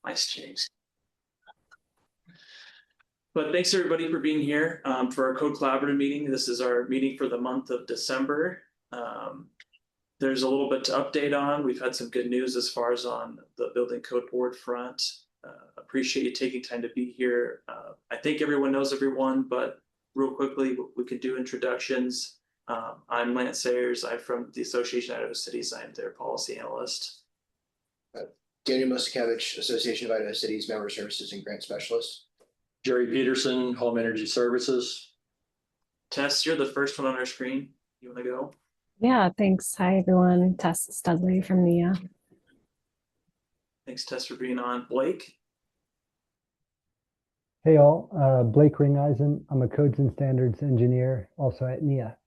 Nice, James. But thanks everybody for being here for our Code Collaborative meeting. This is our meeting for the month of December. There's a little bit to update on. We've had some good news as far as on the building code board front. Appreciate you taking time to be here. I think everyone knows everyone, but real quickly, we could do introductions. I'm Lance Sayers. I'm from the Association of Idaho Cities. I'm their policy analyst. Daniel Moskevich, Association of Idaho Cities, Member Services and Grant Specialist. Jerry Peterson, Home Energy Services. Tess, you're the first one on our screen. You want to go? Yeah, thanks. Hi, everyone. Tess Studley from NIA. Thanks, Tess, for being on. Blake? Hey all, Blake Ringeisen. I'm a Codes and Standards engineer, also at NIA.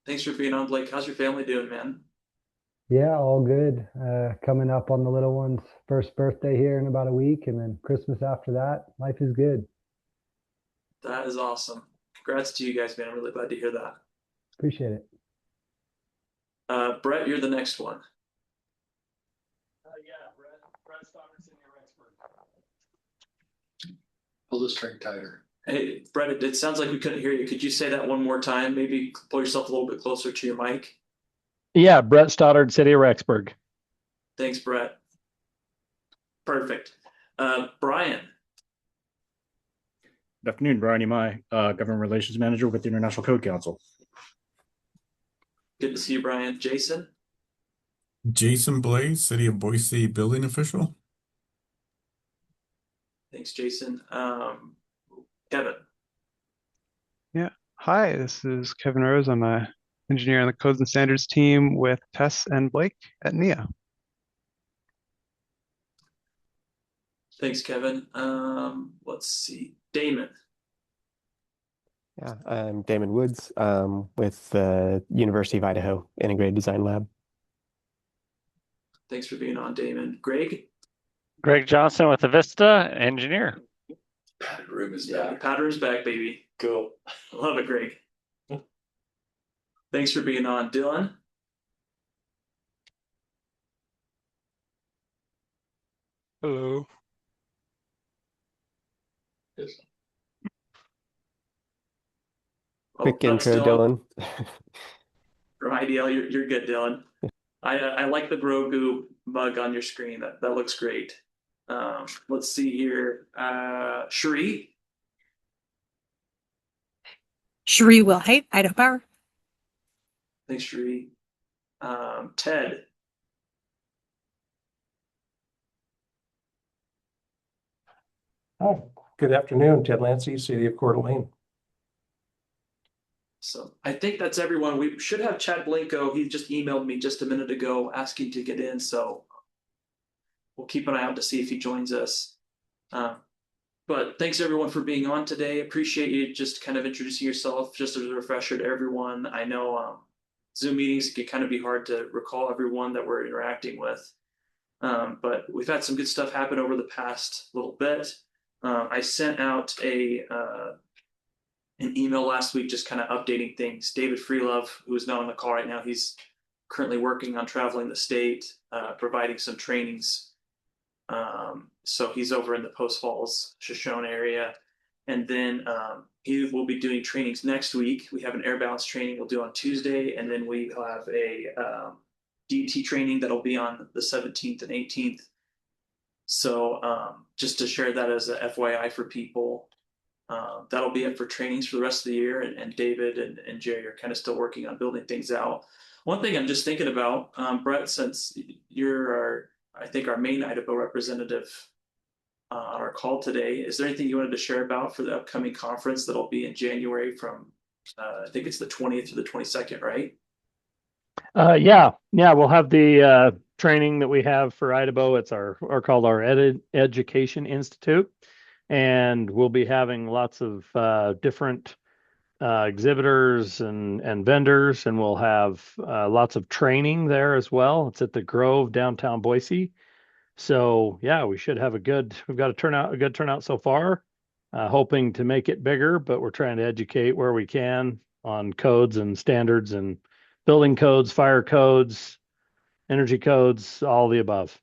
Thanks for being on, Blake. How's your family doing, man? Yeah, all good. Coming up on the little one's first birthday here in about a week, and then Christmas after that. Life is good. That is awesome. Congrats to you guys, man. I'm really glad to hear that. Appreciate it. Brett, you're the next one. Yeah, Brett Stoddard, Senior Expert. Pull the string tighter. Hey, Brett, it sounds like we couldn't hear you. Could you say that one more time? Maybe pull yourself a little bit closer to your mic. Yeah, Brett Stoddard, City of Rexburg. Thanks, Brett. Perfect. Brian. Good afternoon, Brian Imai, Government Relations Manager with the International Code Council. Good to see you, Brian. Jason. Jason Blaze, City of Boise building official. Thanks, Jason. Kevin. Yeah. Hi, this is Kevin Rose. I'm a engineer on the Codes and Standards team with Tess and Blake at NIA. Thanks, Kevin. Let's see. Damon. Yeah, I'm Damon Woods with the University of Idaho Integrated Design Lab. Thanks for being on, Damon. Greg. Greg Johnson with the Vista, engineer. Padded room is Yeah, back. Patterns back, baby. Cool. Love it, Greg. Thanks for being on, Dylan. Hello. Yes. Quick That's intro, Dylan. From IDL, you're good, Dylan. I like the Grogu mug on your screen. That looks great. Let's see here. Sheree. Sheree Wilhite, Idaho Power. Thanks, Sheree. Ted. Hi, good afternoon. Ted Lancey, City of Coeur d'Alene. So I think that's everyone. We should have Chad Blanco. He just emailed me just a minute ago asking to get in. So we'll keep an eye out to see if he joins us. But thanks everyone for being on today. Appreciate you just kind of introducing yourself, just as a refresher to everyone. I know Zoom meetings can kind of be hard to recall everyone that we're interacting with. But we've had some good stuff happen over the past little bit. I sent out an email last week just kind of updating things. David Freelove, who is now on the call right now, he's currently working on traveling the state, providing some trainings. So he's over in the Post Falls, Shoshone area. And then he will be doing trainings next week. We have an air balance training we'll do on Tuesday. And then we have a DT training that'll be on the 17th and 18th. So just to share that as a FYI for people, that'll be it for trainings for the rest of the year. And David and Jerry are kind of still working on building things out. One thing I'm just thinking about, Brett, since you're I think our main Idaho representative on our call today, is there anything you wanted to share about for the upcoming conference that'll be in January from, I think it's the 20th to the 22nd, right? Yeah, we'll have the training that we have for Idaho. It's called our Education Institute, and we'll be having lots of different exhibitors and vendors, and we'll have lots of training there as well. It's at the Grove, downtown Boise. So yeah, we should have we've got a good turnout so far. Hoping to make it bigger, but we're trying to educate where we can on codes and standards and building codes, fire codes, energy codes, all the above.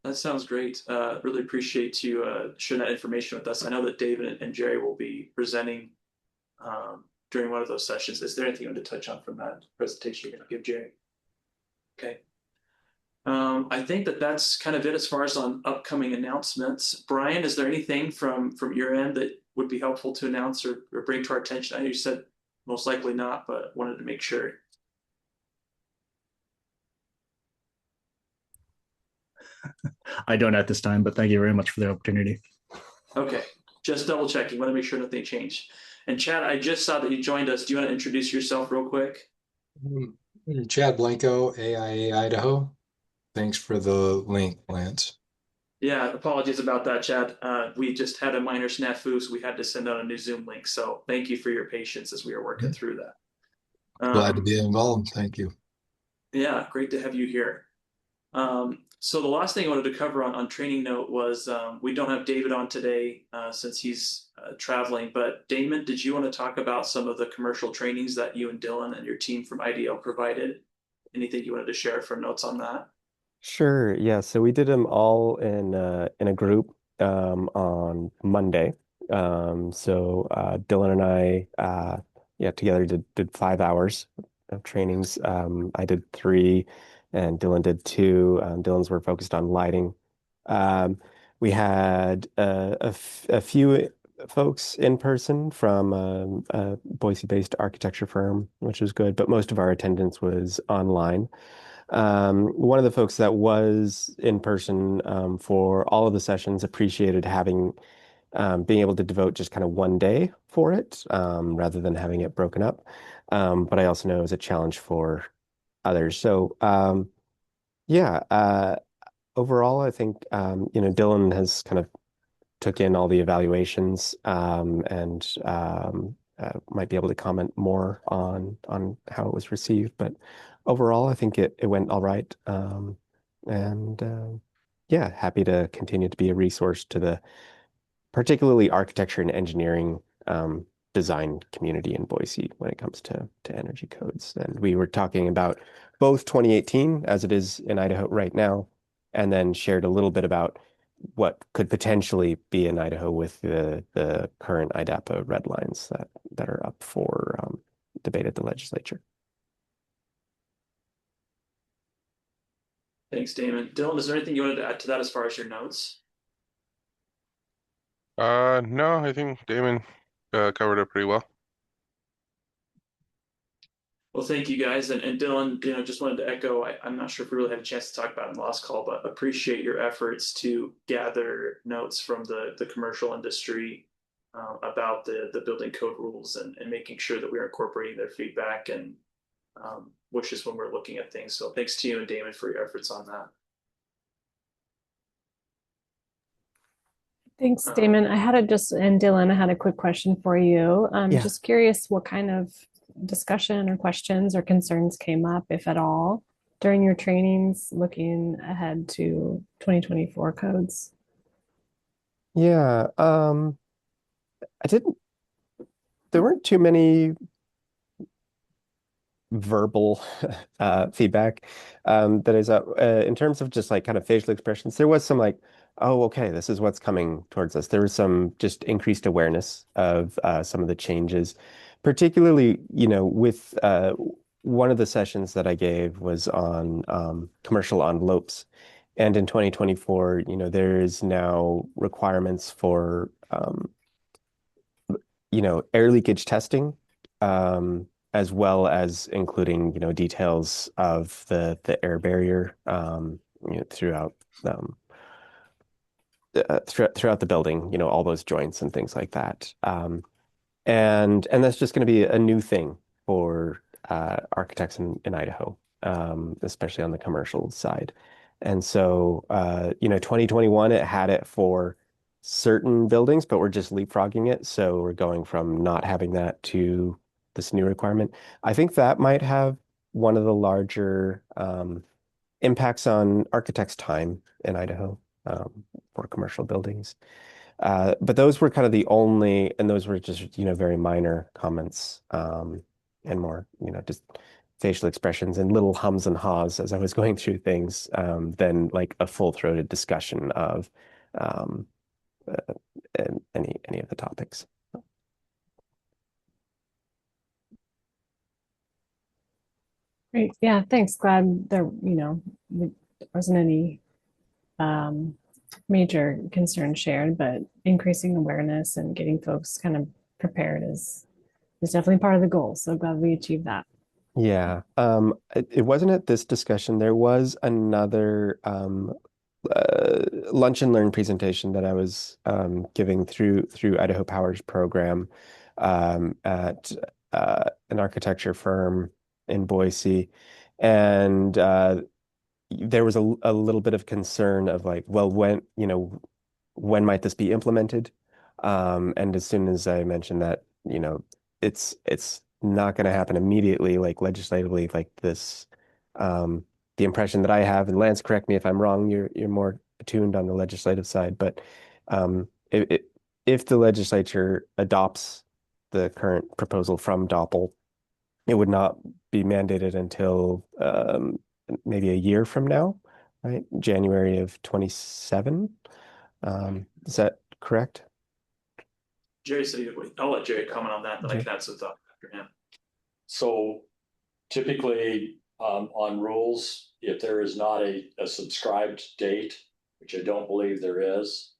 That sounds great. Really appreciate you sharing that information with us. I know that David and Jerry will be presenting during one of those sessions. Is there anything you want to touch on from that presentation you're going to give Jerry? Okay. I think that that's kind of it as far as on upcoming announcements. Brian, is there anything from your end that would be helpful to announce or bring to our attention? I know you said most likely not, but wanted to make sure. I don't at this time, but thank you very much for the opportunity. Okay, just double checking. Want to make sure nothing changed. And Chad, I just saw that you joined us. Do you want to introduce yourself real quick? Chad Blanco, AIA Idaho. Thanks for the link, Lance. Yeah, apologies about that, Chad. We just had a minor snafu, so we had to send out a new Zoom link. So thank you for your patience as we were working through that. Glad to be involved. Thank you. Yeah, great to have you here. So the last thing I wanted to cover on training note was we don't have David on today since he's traveling, but Damon, did you want to talk about some of the commercial trainings that you and Dylan and your team from IDL provided? Anything you wanted to share from notes on that? Sure. Yeah. So we did them all in a group on Monday. Dylan and I yeah together did 5 hours of trainings. I did three, and Dylan did two. Dylan's were focused on lighting. Um, we had a few folks in person from a Boise-based architecture firm, which was good, but most of our attendance was online. One of the folks that was in person for all of the sessions appreciated having being able to devote just kind of one day for it rather than having it broken up. But I also know it was a challenge for others. Yeah, overall, I think Dylan has kind of took in all the evaluations and might be able to comment more on how it was received. But overall, I think it went all right. And yeah, happy to continue to be a resource to the particularly architecture and engineering design community in Boise when it comes to energy codes. And we were talking about both 2018 as it is in Idaho right now, and then shared a little bit about what could potentially be in Idaho with the current IDAPA red lines that are up for debate at the legislature. Thanks, Damon. Dylan, is there anything you wanted to add to that as far as your notes? No, I think Damon covered it pretty well. Well, thank you guys. And Dylan, just wanted to echo, I'm not sure if we really had a chance to talk about it in the last call, but appreciate your efforts to gather notes from the commercial industry about the building code rules and making sure that we're incorporating their feedback and wishes when we're looking at things. So thanks to you and Damon for your efforts on that. Thanks, Damon. And Dylan, I had a quick question for you. Yeah. Just curious what kind of discussion or questions or concerns came up, if at all, during your trainings looking ahead to 2024 codes? Yeah, there weren't too many verbal feedback that is in terms of just like kind of facial expressions. There was some like, oh, okay, this is what's coming towards us. There was some just increased awareness of some of the changes, particularly, with one of the sessions that I gave was on commercial envelopes. And in 2024, there is now requirements for, air leakage testing, as well as including, details of the air barrier, throughout throughout the building, all those joints and things like that. And that's just going to be a new thing for architects in Idaho, especially on the commercial side. And so, 2021, it had it for certain buildings, but we're just leapfrogging it. So we're going from not having that to this new requirement. I think that might have one of the larger impacts on architects' time in Idaho for commercial buildings. But those were kind of the only, and those were just, very minor comments and more, just facial expressions and little hums and haws as I was going through things than like a full-throated discussion of um, uh, any of the topics. Great. Yeah, thanks. Glad there wasn't any major concern shared, but increasing awareness and getting folks kind of prepared is definitely part of the goal. So glad we achieved that. Yeah, it wasn't at this discussion. There was another lunch and learn presentation that I was giving through Idaho Power's program at an architecture firm in Boise, and there was a little bit of concern of like, well, when might this be implemented? And as soon as I mentioned that, it's not going to happen immediately, like legislatively, like this. The impression that I have, and Lance, correct me if I'm wrong, you're more attuned on the legislative side, but if the legislature adopts the current proposal from Doppel, it would not be mandated until maybe a year from now, right? January of 27. Is that correct? Jerry said I'll let Jerry comment on that, but I Okay. can add some thought after him. So typically on rules, if there is not a subscribed date, which I don't believe there is,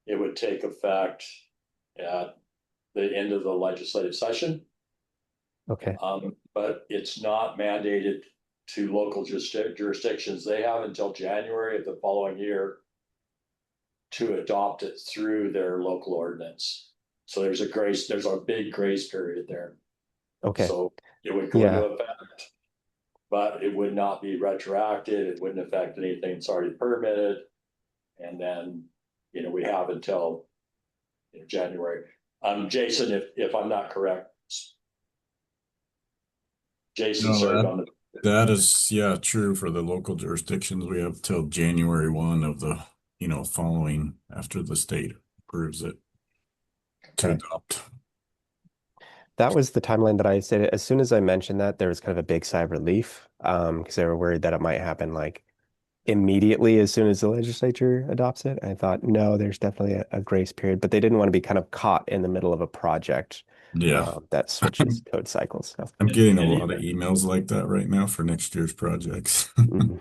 it would take effect at the end of the legislative session. Okay. But it's not mandated to local jurisdictions. They have until January of the following year to adopt it through their local ordinance. So there's a big grace period there. Okay. So it would go into effect, but it would not be retroactive. It wouldn't affect anything that's already permitted. And then, we have until January. Jason, if I'm not correct, Jason served on the. That is, yeah, true for the local jurisdictions. We have till January 1 of the, following after the state approves it to adopt. That was the timeline that I said. As soon as I mentioned that, there was kind of a big sigh of relief because they were worried that it might happen like immediately as soon as the legislature adopts it. I thought, no, there's definitely a grace period, but they didn't want to be kind of caught in the middle of a project that switches code cycles. So. I'm getting a lot of emails like that right now for next year's projects. Even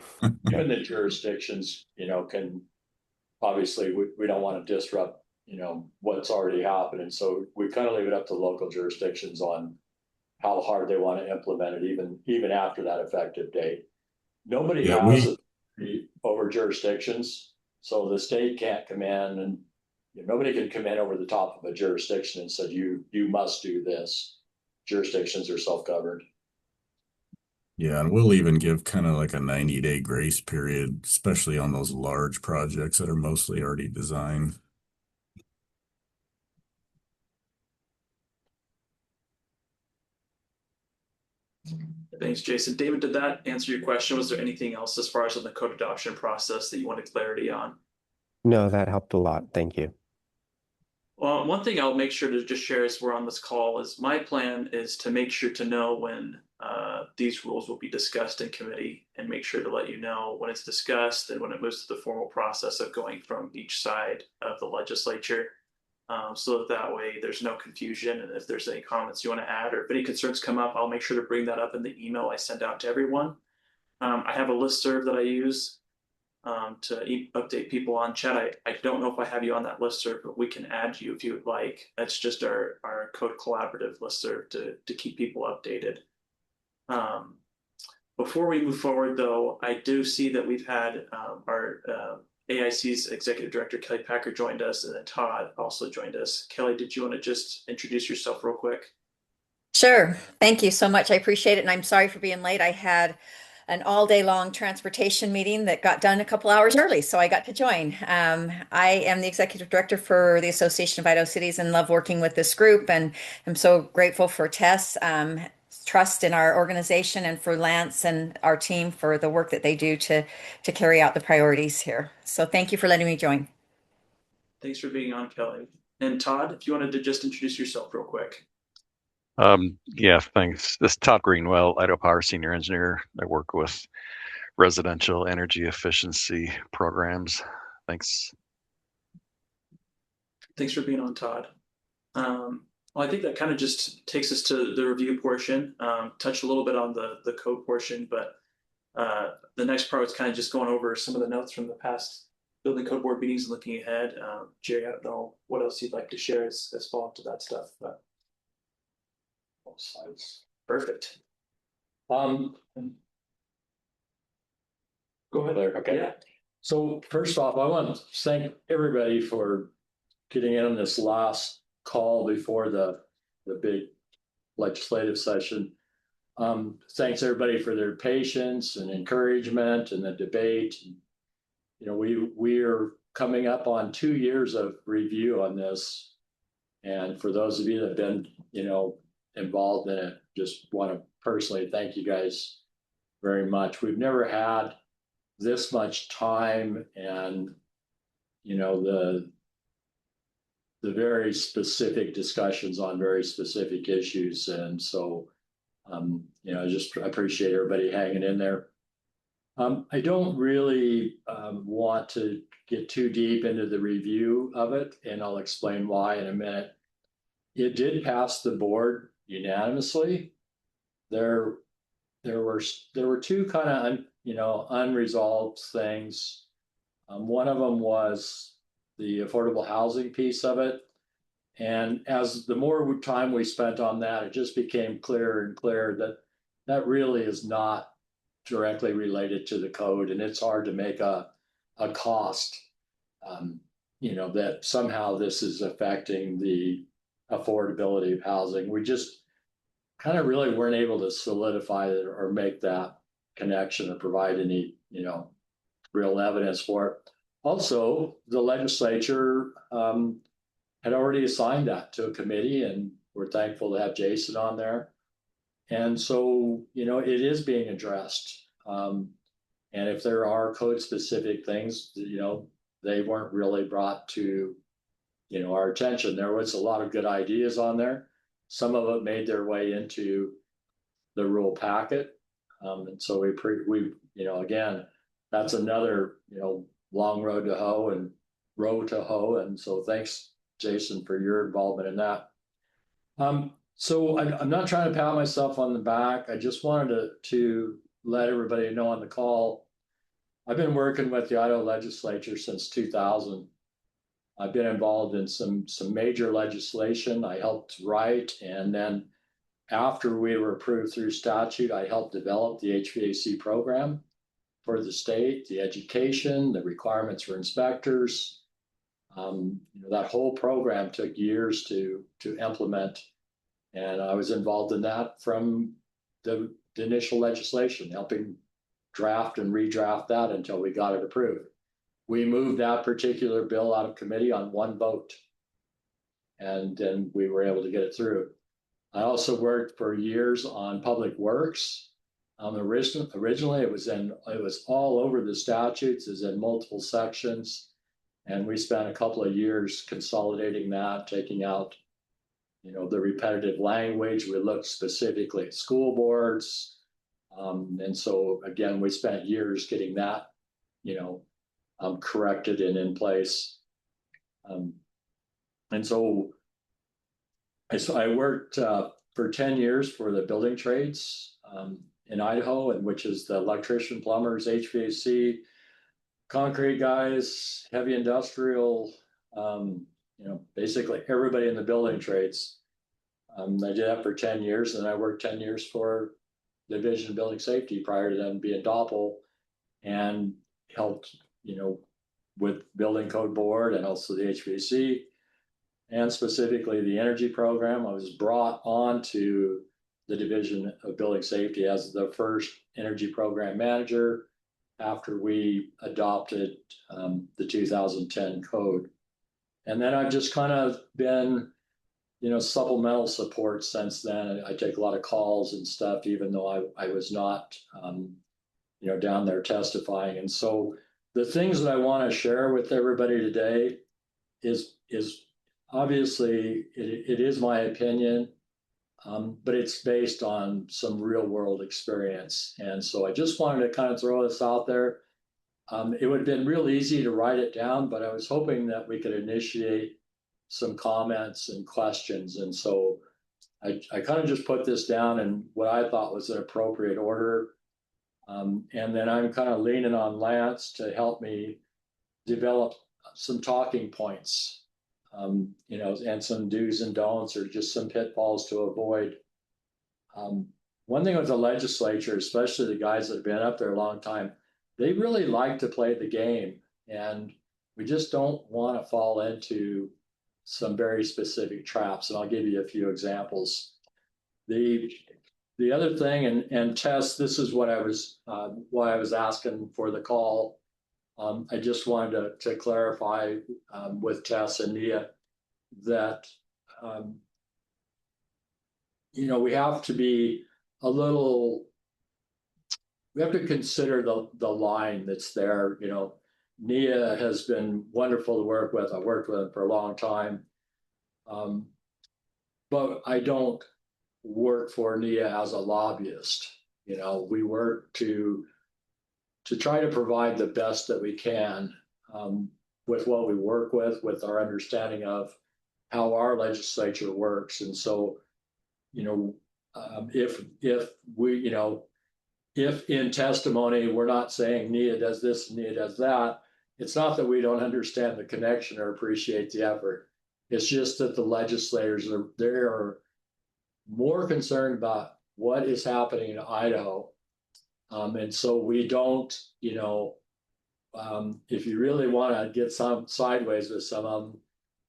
the jurisdictions, can obviously we don't want to disrupt, what's already happening. So we kind of leave it up to local jurisdictions on how hard they want to implement it, even after that effective date. Nobody has it over jurisdictions, so the state can't come in and nobody can come in over the top of a jurisdiction and said you must do this. Jurisdictions are self-governed. Yeah, and we'll even give kind of like a 90-day grace period, especially on those large projects that are mostly already designed. Thanks, Jason. David, did that answer your question? Was there anything else as far as on the code adoption process that you wanted clarity on? No, that helped a lot. Thank you. Well, one thing I'll make sure to just share as we're on this call is my plan is to make sure to know when these rules will be discussed in committee and make sure to let you know when it's discussed and when it moves to the formal process of going from each side of the legislature. So that way there's no confusion. And if there's any comments you want to add or if any concerns come up, I'll make sure to bring that up in the email I send out to everyone. I have a listserv that I use to update people on chat. I don't know if I have you on that listserv, but we can add you if you would like. That's just our code collaborative listserv to keep people updated. Before we move forward, though, I do see that we've had our AIC's Executive Director, Kelly Packer, joined us, and then Todd also joined us. Kelly, did you want to just introduce yourself real quick? Sure. Thank you so much. I appreciate it. And I'm sorry for being late. I had an all day long transportation meeting that got done a couple hours early, so I got to join. I am the executive director for the Association of Idaho Cities and love working with this group. And I'm so grateful for Tess, trust in our organization, and for Lance and our team for the work that they do to carry out the priorities here. So thank you for letting me join. Thanks for being on, Kelly. And Todd, if you wanted to just introduce yourself real quick. Yeah, thanks. This is Todd Greenwell, Idaho Power Senior Engineer. I work with residential energy efficiency programs. Thanks. Thanks for being on, Todd. Well, I think that kind of just takes us to the review portion. Touched a little bit on the code portion, but the next part was kind of just going over some of the notes from the past building code board meetings and looking ahead. Jerry, I don't know what else you'd like to share as follow-up to that stuff, but Both sides. perfect. Go ahead there. Okay. Yeah. So first off, I want to thank everybody for getting in on this last call before the big legislative session. Thanks everybody for their patience and encouragement and the debate. You know, we're coming up on 2 years of review on this. And for those of you that have been, you know, involved in it, just want to personally thank you guys very much. We've never had this much time and, you know, the very specific discussions on very specific issues. And so, you know, I just appreciate everybody hanging in there. I don't really want to get too deep into the review of it, and I'll explain why in a minute. It did pass the board unanimously. There were two kind of unresolved things. One of them was the affordable housing piece of it, and as the more time we spent on that, it just became clearer and clearer that that really is not directly related to the code, and it's hard to make a cost, you know, that somehow this is affecting the affordability of housing. We just kind of really weren't able to solidify it or make that connection or provide any, you know, real evidence for it. Also, the legislature had already assigned that to a committee, and we're thankful to have Jason on there. And so, you know, it is being addressed. And if there are code specific things, you know, they weren't really brought to, you know, our attention. There was a lot of good ideas on there. Some of it made their way into the rule packet. And so we, you know, again, that's another, you know, long road to hoe and row to hoe. And so thanks, Jason, for your involvement in that. So I'm not trying to pat myself on the back. I just wanted to let everybody know on the call. I've been working with the Idaho legislature since 2000. I've been involved in some major legislation. I helped write, and then after we were approved through statute, I helped develop the HVAC program for the state, the education, the requirements for inspectors. You know, that whole program took years to implement, and I was involved in that from the initial legislation, helping draft and redraft that until we got it approved. We moved that particular bill out of committee on one vote, and then we were able to get it through. I also worked for years on public works. Originally, it was all over the statutes, it was in multiple sections, and we spent a couple of years consolidating that, taking out, you know, the repetitive language. We looked specifically at school boards, and so again, we spent years getting that, you know, corrected and in place. And so I worked for 10 years for the building trades in Idaho, and which is the electrician, plumbers, HVAC, concrete guys, heavy industrial, you know, basically everybody in the building trades. I did that for 10 years, and I worked 10 years for the Division of Building Safety prior to them being Doppel, and helped, you know, with building code board and also the HVAC, and specifically the energy program. I was brought on to the Division of Building Safety as the first energy program manager after we adopted the 2010 code. And then I've just kind of been, you know, supplemental support since then. I take a lot of calls and stuff, even though I was not, you know, down there testifying. And so the things that I want to share with everybody today is obviously it is my opinion. but it's based on some real world experience. And so I just wanted to kind of throw this out there. It would have been real easy to write it down, but I was hoping that we could initiate some comments and questions. And so I kind of just put this down in what I thought was an appropriate order. And then I'm kind of leaning on Lance to help me develop some talking points, you know, and some do's and don'ts or just some pitfalls to avoid. One thing with the legislature, especially the guys that have been up there a long time, they really like to play the game, and we just don't want to fall into some very specific traps. And I'll give you a few examples. The other thing, and Tess, this is what I was why I was asking for the call. I just wanted to clarify with Tess and Nia that you know, we have to be a little, we have to consider the line that's there. You know, Nia has been wonderful to work with. I've worked with him for a long time. But I don't work for Nia as a lobbyist. You know, we work to try to provide the best that we can with what we work with our understanding of how our legislature works. And so, you know, if we, you know, if in testimony we're not saying Nia does this and Nia does that, it's not that we don't understand the connection or appreciate the effort. It's just that the legislators are more concerned about what is happening in Idaho. And so we don't, you know, if you really want to get some sideways with some of them,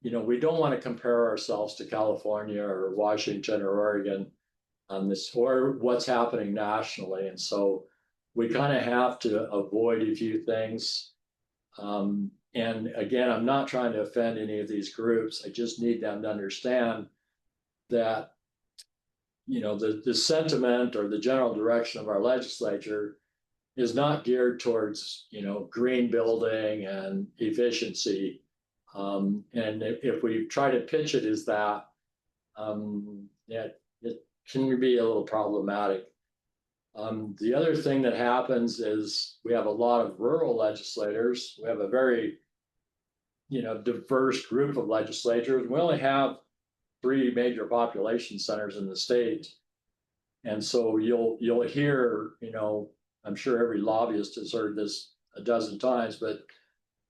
you know, we don't want to compare ourselves to California or Washington or Oregon on this, or what's happening nationally. And so we kind of have to avoid a few things. And again, I'm not trying to offend any of these groups. I just need them to understand that, you know, the sentiment or the general direction of our legislature is not geared towards, you know, green building and efficiency. And if we try to pitch it as that, yeah, it can be a little problematic. The other thing that happens is we have a lot of rural legislators. We have a very, you know, diverse group of legislators. We only have 3 major population centers in the state. And so you'll hear, you know, I'm sure every lobbyist has heard this a dozen times, but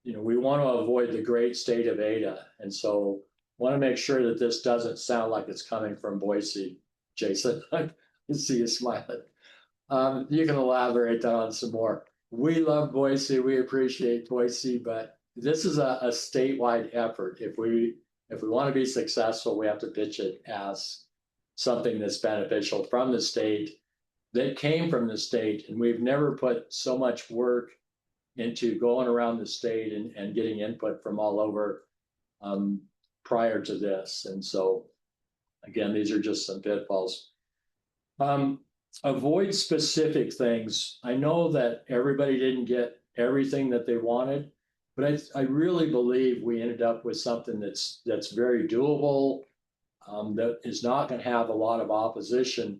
you know, we want to avoid the great state of Ada. And so want to make sure that this doesn't sound like it's coming from Boise. Jason, I can see you smiling. You can elaborate on some more. We love Boise. We appreciate Boise, but this is a statewide effort. If we want to be successful, we have to pitch it as something that's beneficial from the state, that came from the state. And we've never put so much work into going around the state and getting input from all over prior to this. And so, again, these are just some pitfalls. Avoid specific things. I know that everybody didn't get everything that they wanted, but I really believe we ended up with something that's very doable, that is not going to have a lot of opposition.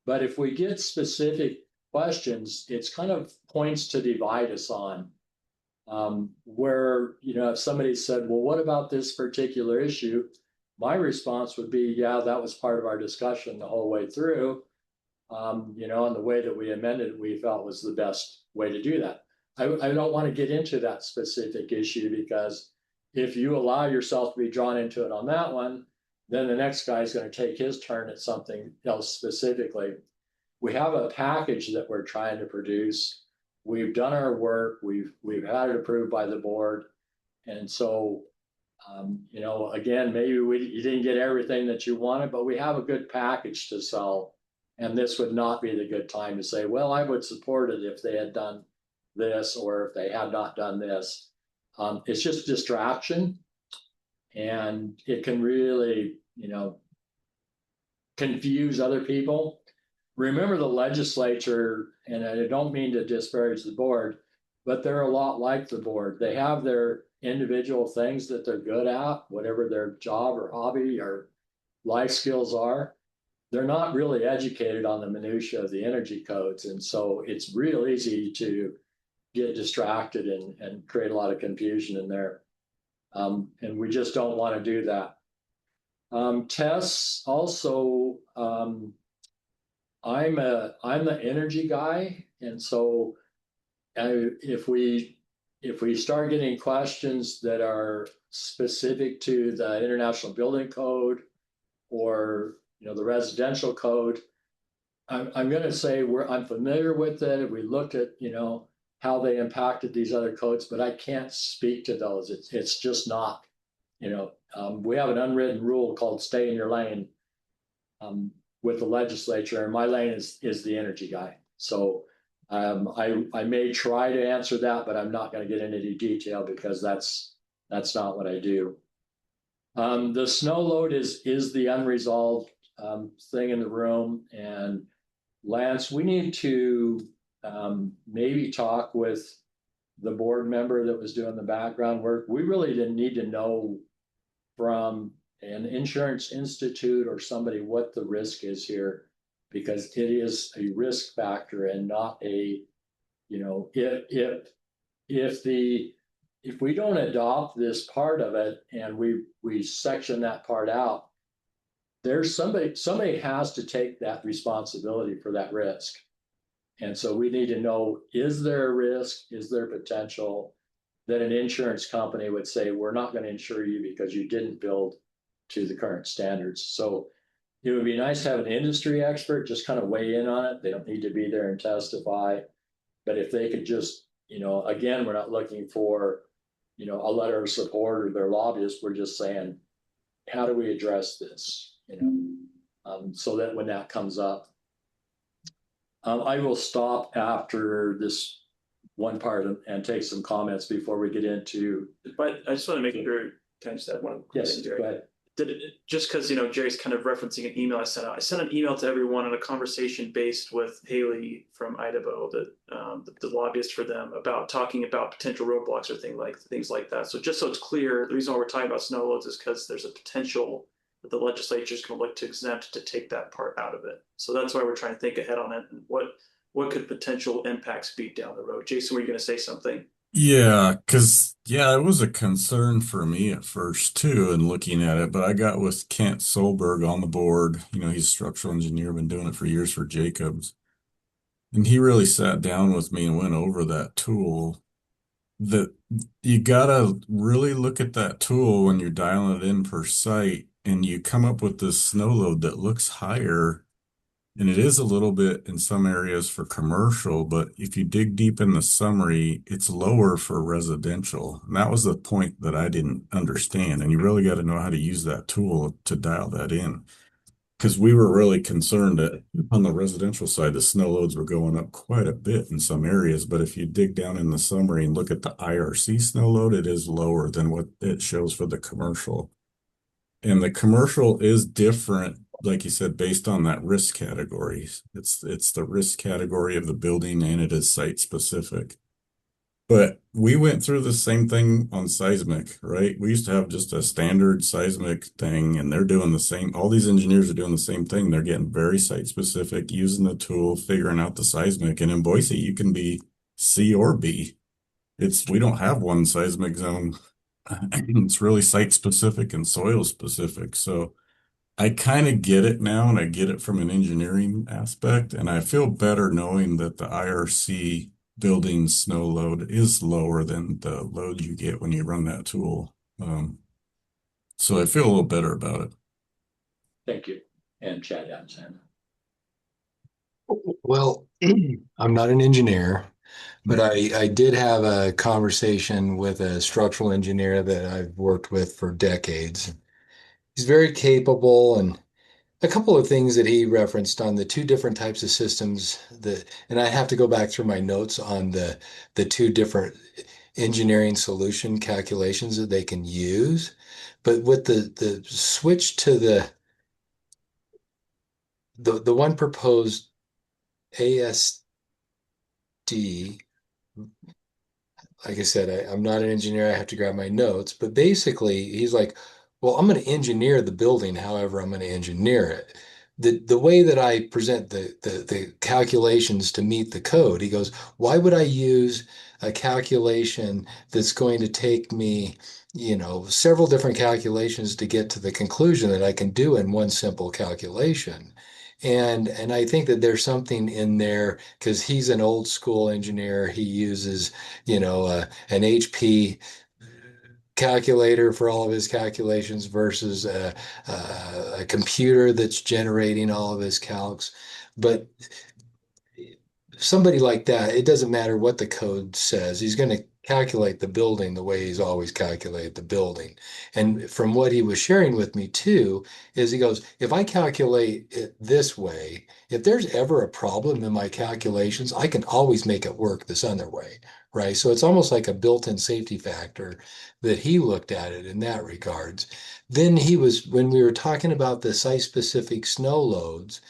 But if we get specific questions, it's kind of points to divide us on, where, you know, if somebody said, well, what about this particular issue? My response would be, yeah, that was part of our discussion the whole way through. You know, and the way that we amended it, we felt was the best way to do that. I don't want to get into that specific issue, because if you allow yourself to be drawn into it on that one, then the next guy is going to take his turn at something else specifically. We have a package that we're trying to produce. We've done our work. We've had it approved by the board. And so, you know, again, maybe you didn't get everything that you wanted, but we have a good package to sell. And this would not be the good time to say, well, I would support it if they had done this or if they had not done this. It's just distraction. And it can really, you know, confuse other people. Remember, the legislature, and I don't mean to disparage the board, but they're a lot like the board. They have their individual things that they're good at, whatever their job or hobby or life skills are. they're not really educated on the minutia of the energy codes. And so it's real easy to get distracted and create a lot of confusion in there. And we just don't want to do that. Tess also, I'm the energy guy, and so if we start getting questions that are specific to the International Building Code or the residential code, I'm going to say I'm familiar with it. We looked at how they impacted these other codes, but I can't speak to those. It's just not. We have an unwritten rule called "stay in your lane" with the legislature, and my lane is the energy guy. So I may try to answer that, but I'm not going to get into any detail because that's not what I do. The snow load is the unresolved thing in the room, and Lance, we need to maybe talk with the board member that was doing the background work. We really didn't need to know from an insurance institute or somebody what the risk is here, because it is a risk factor and not a, if we don't adopt this part of it and we section that part out, there's somebody has to take that responsibility for that risk. And so we need to know, is there a risk? Is there potential that an insurance company would say, we're not going to insure you because you didn't build to the current standards? So it would be nice to have an industry expert just kind of weigh in on it. They don't need to be there and testify. But if they could just, again, we're not looking for, a letter of support or their lobbyists. We're just saying, how do we address this? So that when that comes up, I will stop after this one part and take some comments before we get into. But I just want to make sure, can I just add one? Yes, thing, Jerry? go ahead. Just because Jerry's kind of referencing an email I sent out. I sent an email to everyone in a conversation based with Haley from Idaho, the lobbyist for them, about talking about potential roadblocks or things like that. So just so it's clear, the reason why we're talking about snow loads is because there's a potential that the legislature is going to look to exempt to take that part out of it. So that's why we're trying to think ahead on it and what could potential impacts be down the road. Jason, were you going to say something? Yeah, because it was a concern for me at first too, and looking at it. But I got with Kent Solberg on the board. He's a structural engineer, been doing it for years for Jacobs, and he really sat down with me and went over that tool. That you gotta really look at that tool when you're dialing it in per site, and you come up with this snow load that looks higher. And it is a little bit in some areas for commercial, but if you dig deep in the summary, it's lower for residential. And that was the point that I didn't understand. And you really got to know how to use that tool to dial that in. Because we were really concerned that on the residential side, the snow loads were going up quite a bit in some areas. But if you dig down in the summary and look at the IRC snow load, it is lower than what it shows for the commercial. And the commercial is different, like you said, based on that risk category. It's the risk category of the building, and it is site specific. But we went through the same thing on seismic, right? We used to have just a standard seismic thing, and they're doing the same. All these engineers are doing the same thing. They're getting very site specific, using the tool, figuring out the seismic. And in Boise, you can be C or B. We don't have one seismic zone. It's really site specific and soil specific. So I kind of get it now, and I get it from an engineering aspect. And I feel better knowing that the IRC building snow load is lower than the load you get when you run that tool. So I feel a little better about it. Thank you. And Chad Johnson. Well, I'm not an engineer, but I did have a conversation with a structural engineer that I've worked with for decades. He's very capable, and a couple of things that he referenced on the two different types of systems and I have to go back through my notes on the two different engineering solution calculations that they can use. But with the switch to the one proposed ASD, like I said, I'm not an engineer. I have to grab my notes. But basically, he's like, well, I'm going to engineer the building however I'm going to engineer it. the way that I present the calculations to meet the code, he goes, why would I use a calculation that's going to take me, several different calculations to get to the conclusion that I can do in one simple calculation? And I think that there's something in there because he's an old school engineer. He uses, an HP calculator for all of his calculations versus a computer that's generating all of his calcs. But somebody like that, it doesn't matter what the code says, he's going to calculate the building the way he's always calculated the building. And from what he was sharing with me too, is he goes, if I calculate it this way, if there's ever a problem in my calculations, I can always make it work this other way, right? So it's almost like a built-in safety factor that he looked at it in that regards. Then when we were talking about the site-specific snow loads,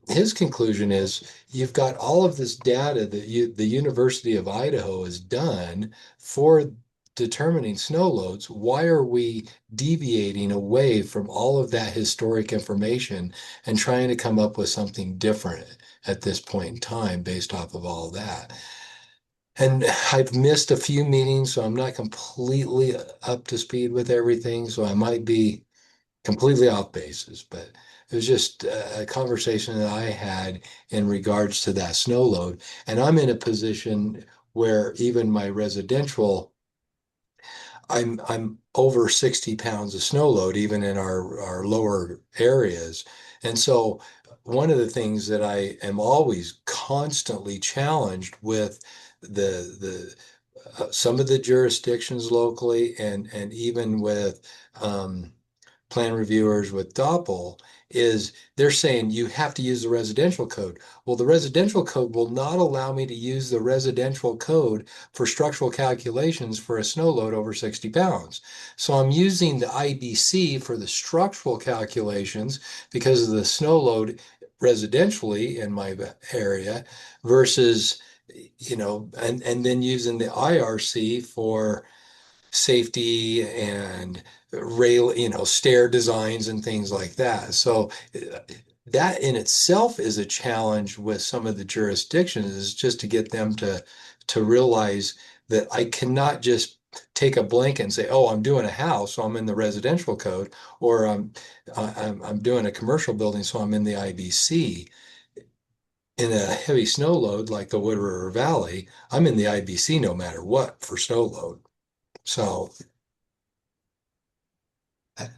his conclusion is you've got all of this data that the University of Idaho has done for determining snow loads. Why are we deviating away from all of that historic information and trying to come up with something different at this point in time based off of all that? And I've missed a few meetings, so I'm not completely up to speed with everything. So I might be completely off basis, but it was just a conversation that I had in regards to that snow load. And I'm in a position where even my residential, I'm over 60 pounds of snow load, even in our lower areas. And so one of the things that I am always constantly challenged with some of the jurisdictions locally and even with plan reviewers with Doppel is they're saying you have to use the residential code. Well, the residential code will not allow me to use the residential code for structural calculations for a snow load over 60 pounds. So I'm using the IBC for the structural calculations because of the snow load residentially in my area versus, and then using the IRC for safety and rail, stair designs and things like that. So that in itself is a challenge with some of the jurisdictions, is just to get them to realize that I cannot just take a blanket and say, oh, I'm doing a house, so I'm in the residential code, or I'm doing a commercial building, so I'm in the IBC. In a heavy snow load like the Wood River Valley, I'm in the IBC no matter what for snow load. So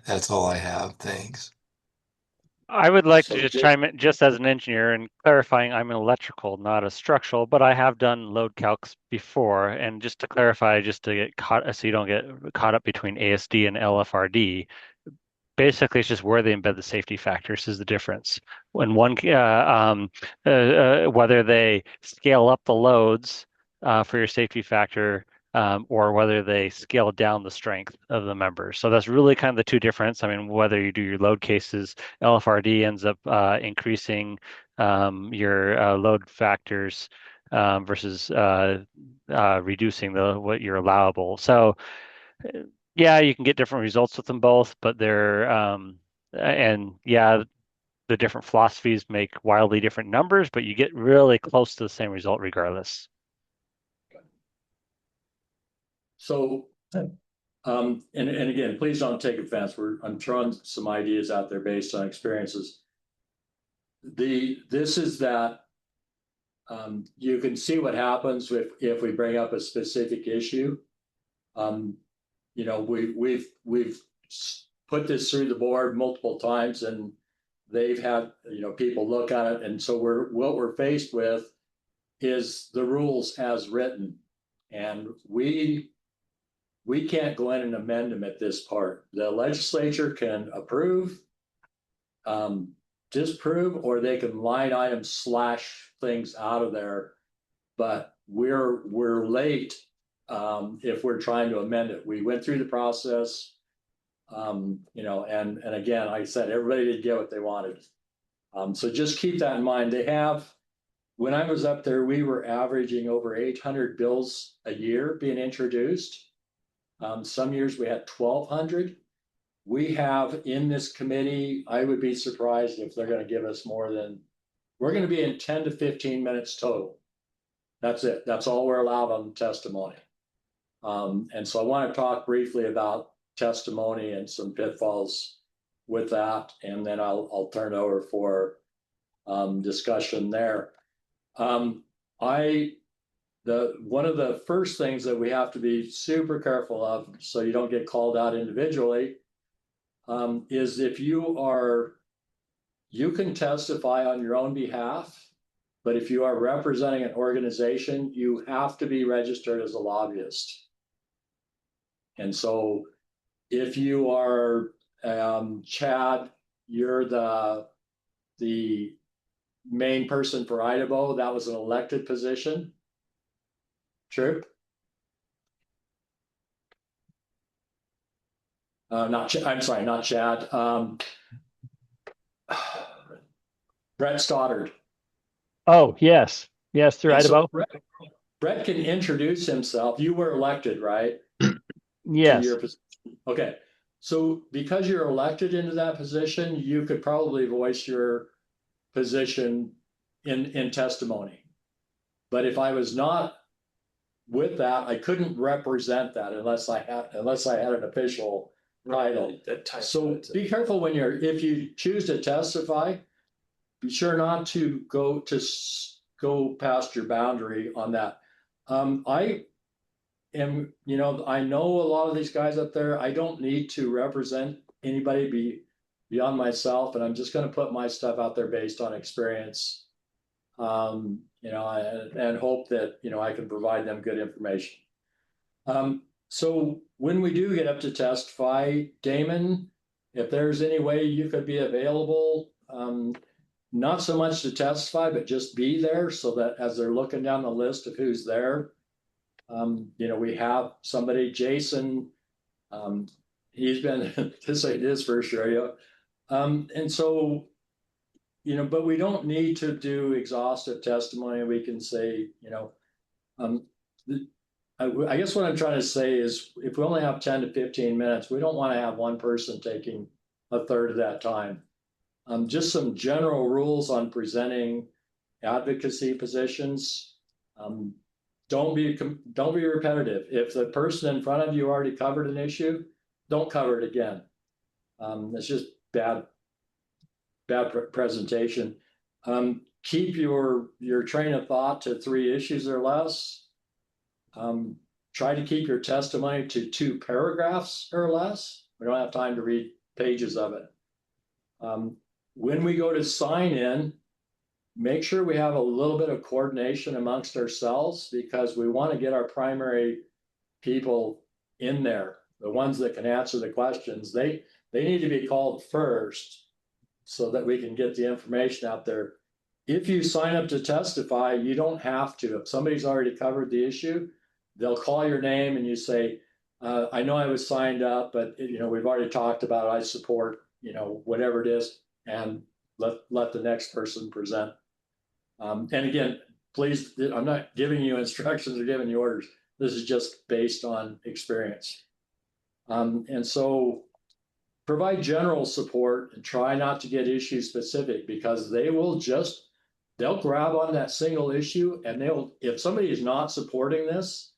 that's all I have. Thanks. I would like So to just just chime in just as an engineer and clarifying I'm an electrical, not a structural, but I have done load calcs before. And just to clarify, just to get caught, so you don't get caught up between ASD and LFRD, basically it's just where they embed the safety factors is the difference. When whether they scale up the loads for your safety factor or whether they scale down the strength of the members. So that's really kind of the two difference. I mean, whether you do your load cases, LFRD ends up increasing your load factors versus reducing what you're allowable. So yeah, you can get different results with them both, but the different philosophies make wildly different numbers, but you get really close to the same result regardless. So, and again, please don't take offense. I'm throwing some ideas out there based on experiences. This is that you can see what happens if we bring up a specific issue. We've put this through the board multiple times, and they've had people look at it, and so what we're faced with is the rules as written, and we can't go in and amend them at this part. The legislature can approve, disapprove, or they can line item slash things out of there. But we're late if we're trying to amend it. We went through the process, and again, like I said, everybody did get what they wanted. So just keep that in mind. When I was up there, we were averaging over 800 bills a year being introduced. Some years we had 1,200. we have in this committee, I would be surprised if they're gonna give us more than, we're gonna be in 10 to 15 minutes total. That's it. That's all we're allowed on testimony. And so I want to talk briefly about testimony and some pitfalls with that, and then I'll turn it over for discussion there. One of the first things that we have to be super careful of, so you don't get called out individually, is if you can testify on your own behalf, but if you are representing an organization, you have to be registered as a lobbyist. And so if you are Chad, you're the main person for Idaho, that was an elected position. True? I'm sorry, not Chad. Brett Stoddard. Oh, yes. Yes, through And Idaho. so Brett can introduce himself. You were elected, right? Yes. To your position. Okay. So because you're elected into that position, you could probably voice your position in testimony. But if I was not with that, I couldn't represent that unless I had an official title. So be careful when if you choose to testify, be sure not to go past your boundary on that. I know a lot of these guys up there. I don't need to represent anybody beyond myself, and I'm just going to put my stuff out there based on experience, and hope that I can provide them good information. So when we do get up to testify, Damon, if there's any way you could be available, not so much to testify, but just be there so that as they're looking down the list of who's there, we have somebody, Jason, he's been to say his first rodeo. And so, but we don't need to do exhaustive testimony. We can say, I guess what I'm trying to say is if we only have 10 to 15 minutes, we don't want to have one person taking a third of that time. Just some general rules on presenting advocacy positions. Don't be repetitive. If the person in front of you already covered an issue, don't cover it again. It's just bad presentation. Keep your train of thought to 3 issues or less. Try to keep your testimony to 2 paragraphs or less. We don't have time to read pages of it. When we go to sign in, make sure we have a little bit of coordination amongst ourselves because we want to get our primary people in there, the ones that can answer the questions. They need to be called first so that we can get the information out there. If you sign up to testify, you don't have to. If somebody's already covered the issue, they'll call your name and you say, I know I was signed up, but we've already talked about it. I support, whatever it is, and let the next person present. And again, please, I'm not giving you instructions or giving you orders. This is just based on experience. And so provide general support and try not to get issue specific because they'll grab on that single issue and if somebody is not supporting this,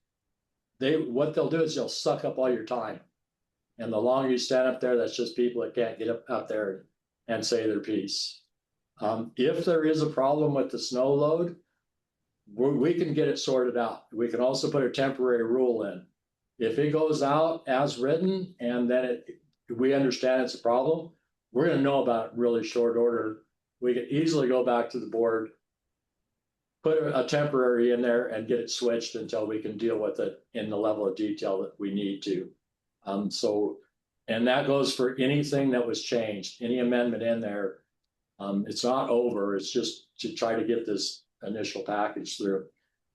what they'll do is they'll suck up all your time. And the longer you stand up there, that's just people that can't get up there and say their piece. If there is a problem with the snow load, we can get it sorted out. We can also put a temporary rule in. If it goes out as written and then we understand it's a problem, we're going to know about it in really short order. We can easily go back to the board, put a temporary in there and get it switched until we can deal with it in the level of detail that we need to. And that goes for anything that was changed, any amendment in there. It's not over. It's just to try to get this initial package through.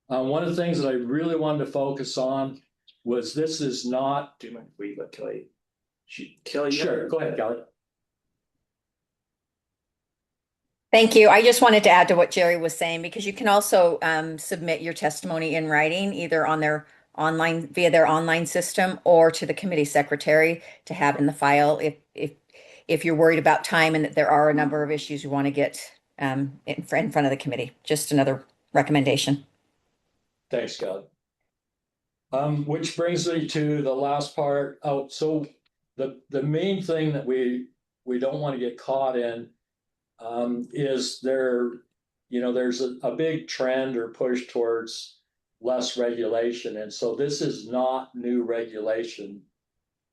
One of the things that I really wanted to focus on was this is not. Do you mind if we let Kelly? Kelly, sure. Go ahead, Kelly. Thank you. I just wanted to add to what Jerry was saying because you can also submit your testimony in writing, either on their online via their online system, or to the committee secretary to have in the file if you're worried about time and that there are a number of issues you want to get in front of the committee. Just another recommendation. Thanks, Scott. Which brings me to the last part. Oh, so the main thing that we don't want to get caught in is there's a big trend or push towards less regulation. And so this is not new regulation.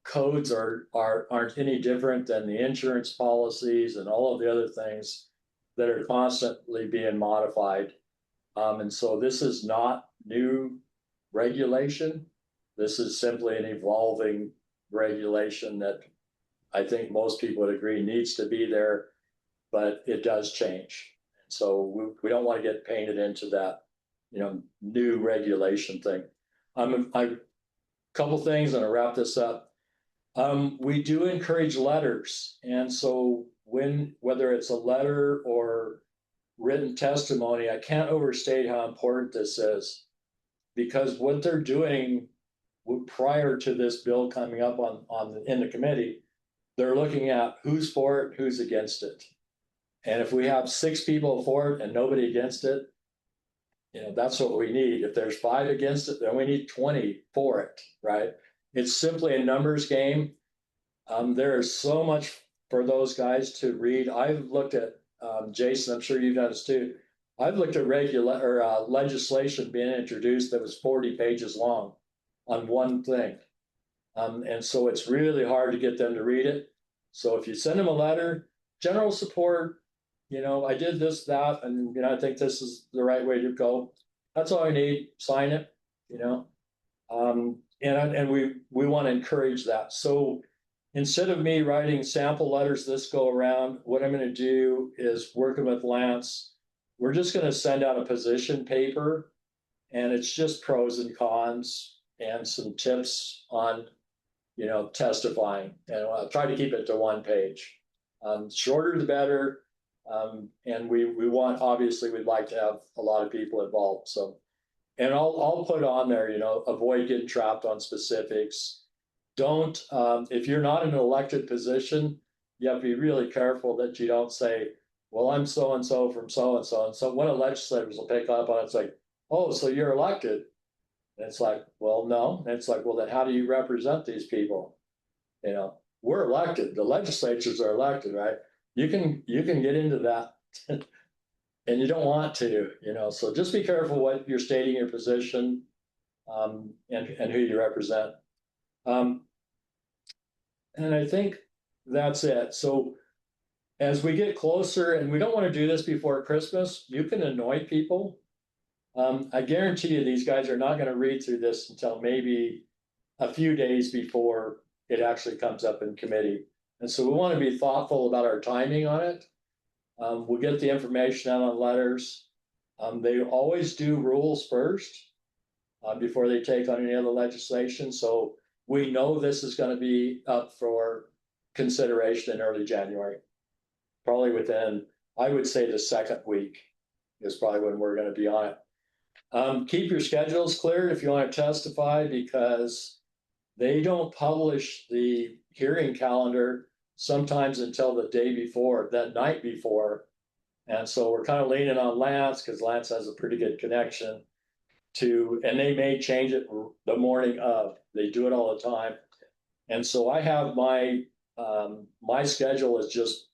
Codes aren't any different than the insurance policies and all of the other things that are constantly being modified. And so this is not new regulation. This is simply an evolving regulation that I think most people would agree needs to be there, but it does change. And so we don't want to get painted into that, new regulation thing. A couple things, and I'll wrap this up. We do encourage letters. And so whether it's a letter or written testimony, I can't overstate how important this is, because what they're doing prior to this bill coming up in the committee, they're looking at who's for it, who's against it. And if we have 6 people for it and nobody against it, that's what we need. If there's 5 against it, then we need 20 for it, right? It's simply a numbers game. There is so much for those guys to read. I've looked at, Jason, I'm sure you've done this too. I've looked at legislation being introduced that was 40 pages long on one thing. And so it's really hard to get them to read it. So if you send them a letter, general support, I did this, that, and I think this is the right way to go. That's all I need. Sign it, and we want to encourage that. So instead of me writing sample letters this go around, what I'm going to do is, working with Lance, we're just going to send out a position paper, and it's just pros and cons and some tips on, testifying. And I'll try to keep it to 1 page. Shorter the better. And we want, obviously, we'd like to have a lot of people involved. So, and I'll put on there, avoid getting trapped on specifics. Don't, if you're not in an elected position, you have to be really careful that you don't say, well, I'm so-and-so from so-and-so. And so one of the legislators will pick up on it. It's like, oh, so you're elected. And it's like, well, no. And it's like, well, then how do you represent these people? We're elected. The legislatures are elected, right? You can get into that and you don't want to, so just be careful what you're stating your position, and who you represent. And I think that's it. So as we get closer, and we don't want to do this before Christmas, you can annoy people. I guarantee you these guys are not going to read through this until maybe a few days before it actually comes up in committee. And so we want to be thoughtful about our timing on it. We'll get the information out on letters. They always do rules first before they take on any other legislation. So we know this is going to be up for consideration in early January. Probably within, I would say, the 2nd week is probably when we're going to be on it. Keep your schedules cleared if you want to testify, because they don't publish the hearing calendar sometimes until the day before, that night before. And so we're kind of leaning on Lance, because Lance has a pretty good connection and they may change it the morning of. They do it all the time. And so I have my schedule is just,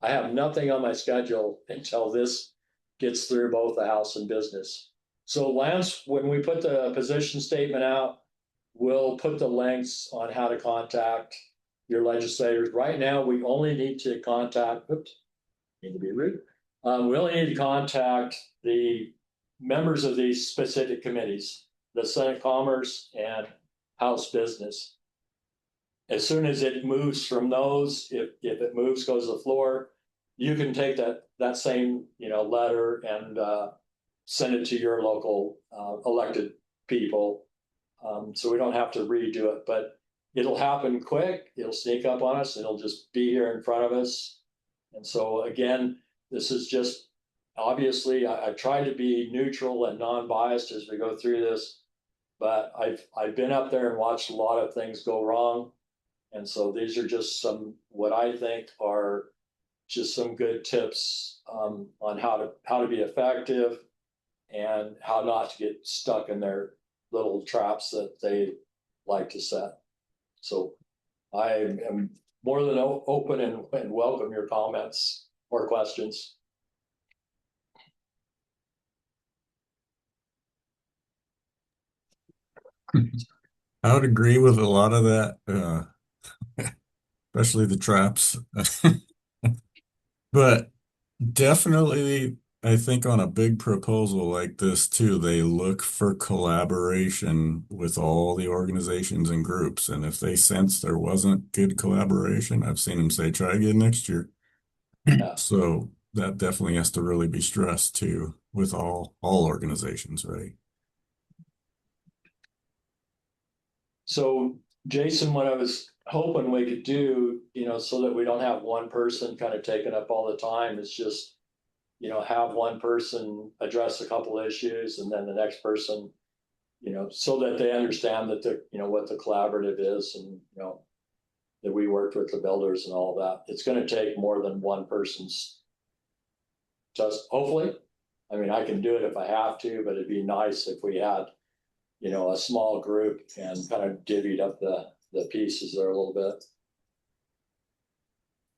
I have nothing on my schedule until this gets through both the House and business. So Lance, when we put the position statement out, we'll put the links on how to contact your legislators. Right now, we only need to contact, need to be rude. We only need to contact the members of these specific committees, the Senate Commerce and House Business. As soon as it moves from those, if it moves, goes to the floor, you can take that same letter and send it to your local elected people. So we don't have to redo it, but it'll happen quick. It'll sneak up on us. It'll just be here in front of us. And so again, this is just, obviously, I try to be neutral and non-biased as we go through this. but I've been up there and watched a lot of things go wrong. And so these are just some, what I think are just some good tips on how to be effective and how not to get stuck in their little traps that they like to set. So I am more than open and welcome your comments or questions. I would agree with a lot of that, especially the traps. But definitely, I think on a big proposal like this too, they look for collaboration with all the organizations and groups. And if they sense there wasn't good collaboration, I've seen them say, try again next year. Yeah. So that definitely has to really be stressed too with all organizations, right? So Jason, what I was hoping we could do, so that we don't have one person kind of taking up all the time, is just, have one person address a couple issues and then the next person, so that they understand that what the collaborative is, and, that we worked with the builders and all that. It's going to take more than one person's, just hopefully. I mean, I can do it if I have to, but it'd be nice if we had, a small group and kind of divvied up the pieces there a little bit.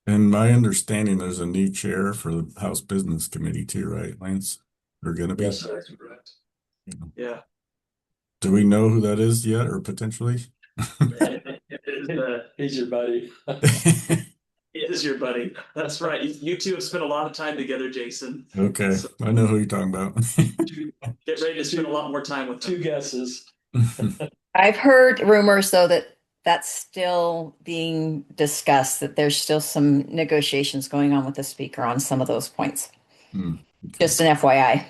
And my understanding, there's a new chair for the House Business Committee too, right, Lance? Or gonna be? Yes, sir. That's correct. Yeah. Do we know who that is yet, or potentially? He's your buddy. He is your buddy. That's right. You two have spent a lot of time together, Jason. Okay, So I know who you're talking about. get ready to spend a lot more time with two guesses. I've heard rumors, though, that that's still being discussed, that there's still some negotiations going on with the speaker on some of those points. Okay. Just an FYI.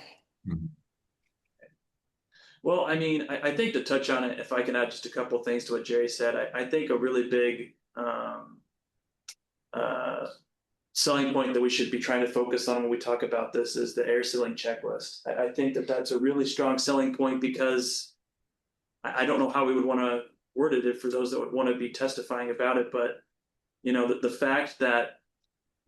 Well, I mean, I think to touch on it, if I can add just a couple of things to what Jerry said, I think a really big selling point that we should be trying to focus on when we talk about this is the air sealing checklist. I think that that's a really strong selling point, because I don't know how we would want to word it for those that would want to be testifying about it, but the fact that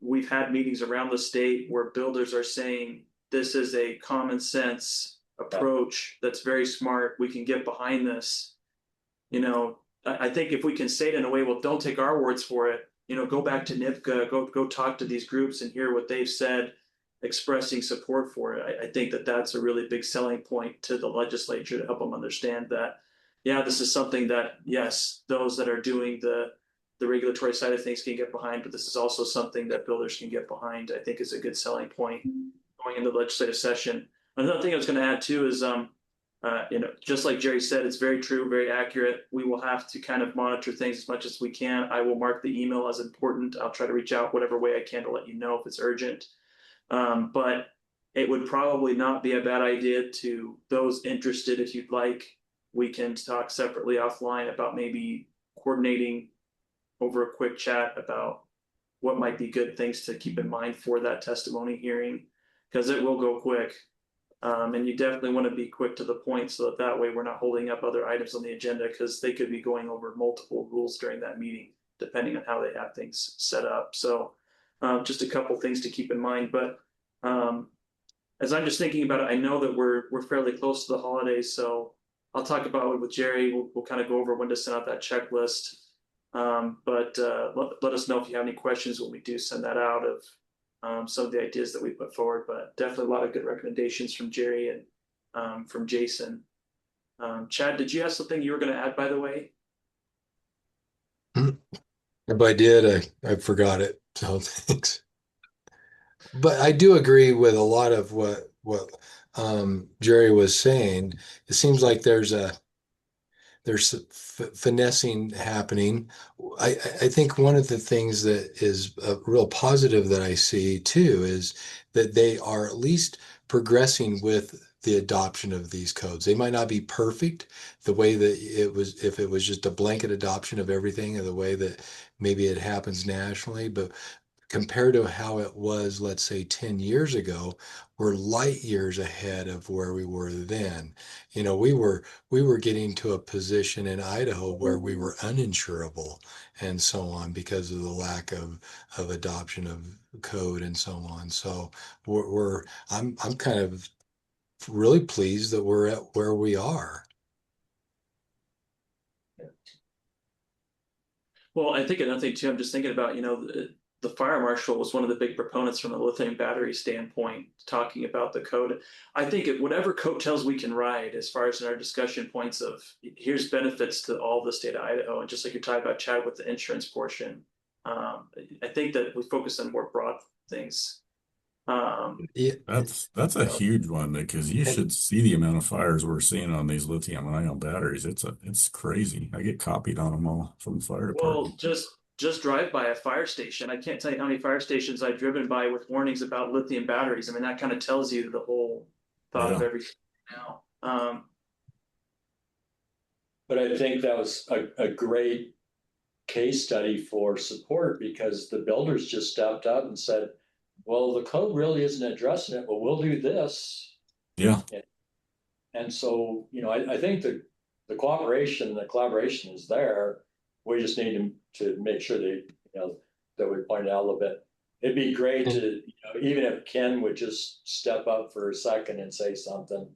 we've had meetings around the state where builders are saying this is a common sense approach that's very smart, we can get behind this. I think if we can say it in a way, well, don't take our words for it, go back to NIPCA, go talk to these groups and hear what they've said, expressing support for it. I think that that's a really big selling point to the legislature, to help them understand that, yeah, this is something that, yes, those that are doing the regulatory side of things can get behind, but this is also something that builders can get behind. I think is a good selling point going into the legislative session. Another thing I was going to add too is, just like Jerry said, it's very true, very accurate. We will have to kind of monitor things as much as we can. I will mark the email as important. I'll try to reach out whatever way I can to let you know if it's urgent. But it would probably not be a bad idea to those interested, if you'd like, we can talk separately offline about maybe coordinating over a quick chat about what might be good things to keep in mind for that testimony hearing, because it will go quick. And you definitely want to be quick to the point, so that way we're not holding up other items on the agenda, because they could be going over multiple rules during that meeting, depending on how they have things set up. So just a couple things to keep in mind. But as I'm just thinking about it, I know that we're fairly close to the holidays, so I'll talk about it with Jerry. We'll kind of go over when to send out that checklist. But let us know if you have any questions when we do send that out, of some of the ideas that we put forward. But definitely a lot of good recommendations from Jerry and from Jason. Chad, did you have something you were going to add, by the way? If I did, I forgot it. So thanks. But I do agree with a lot of what Jerry was saying. It seems like there's finessing happening. I think one of the things that is a real positive that I see too is that they are at least progressing with the adoption of these codes. They might not be perfect the way that it was, if it was just a blanket adoption of everything, or the way that maybe it happens nationally, but compared to how it was, let's say 10 years ago, we're light years ahead of where we were then. We were getting to a position in Idaho where we were uninsurable and so on because of the lack of adoption of code and so on. So I'm kind of really pleased that we're at where we are. Well, I think another thing too, I'm just thinking about, the fire marshal was one of the big proponents from the lithium battery standpoint, talking about the code. I think whatever coattails we can ride, as far as in our discussion points of here's benefits to all the state of Idaho, and just like you're talking about, Chad, with the insurance portion, I think that we focus on more broad things. Yeah, That's a huge one because you should see the amount of fires we're seeing on these lithium-ion batteries. It's crazy. I get copied on them all from the fire Well, department. just drive by a fire station. I can't tell you how many fire stations I've driven by with warnings about lithium batteries. I mean, that kind of tells you the whole thought of Yeah. everything now. But I think that was a great case study for support because the builders just stepped up and said, well, the code really isn't addressing it, but we'll do this. Yeah. And so, I think the collaboration is there. We just need to make sure that we point out a little bit. It'd be great to, even if Ken would just step up for a second and say something,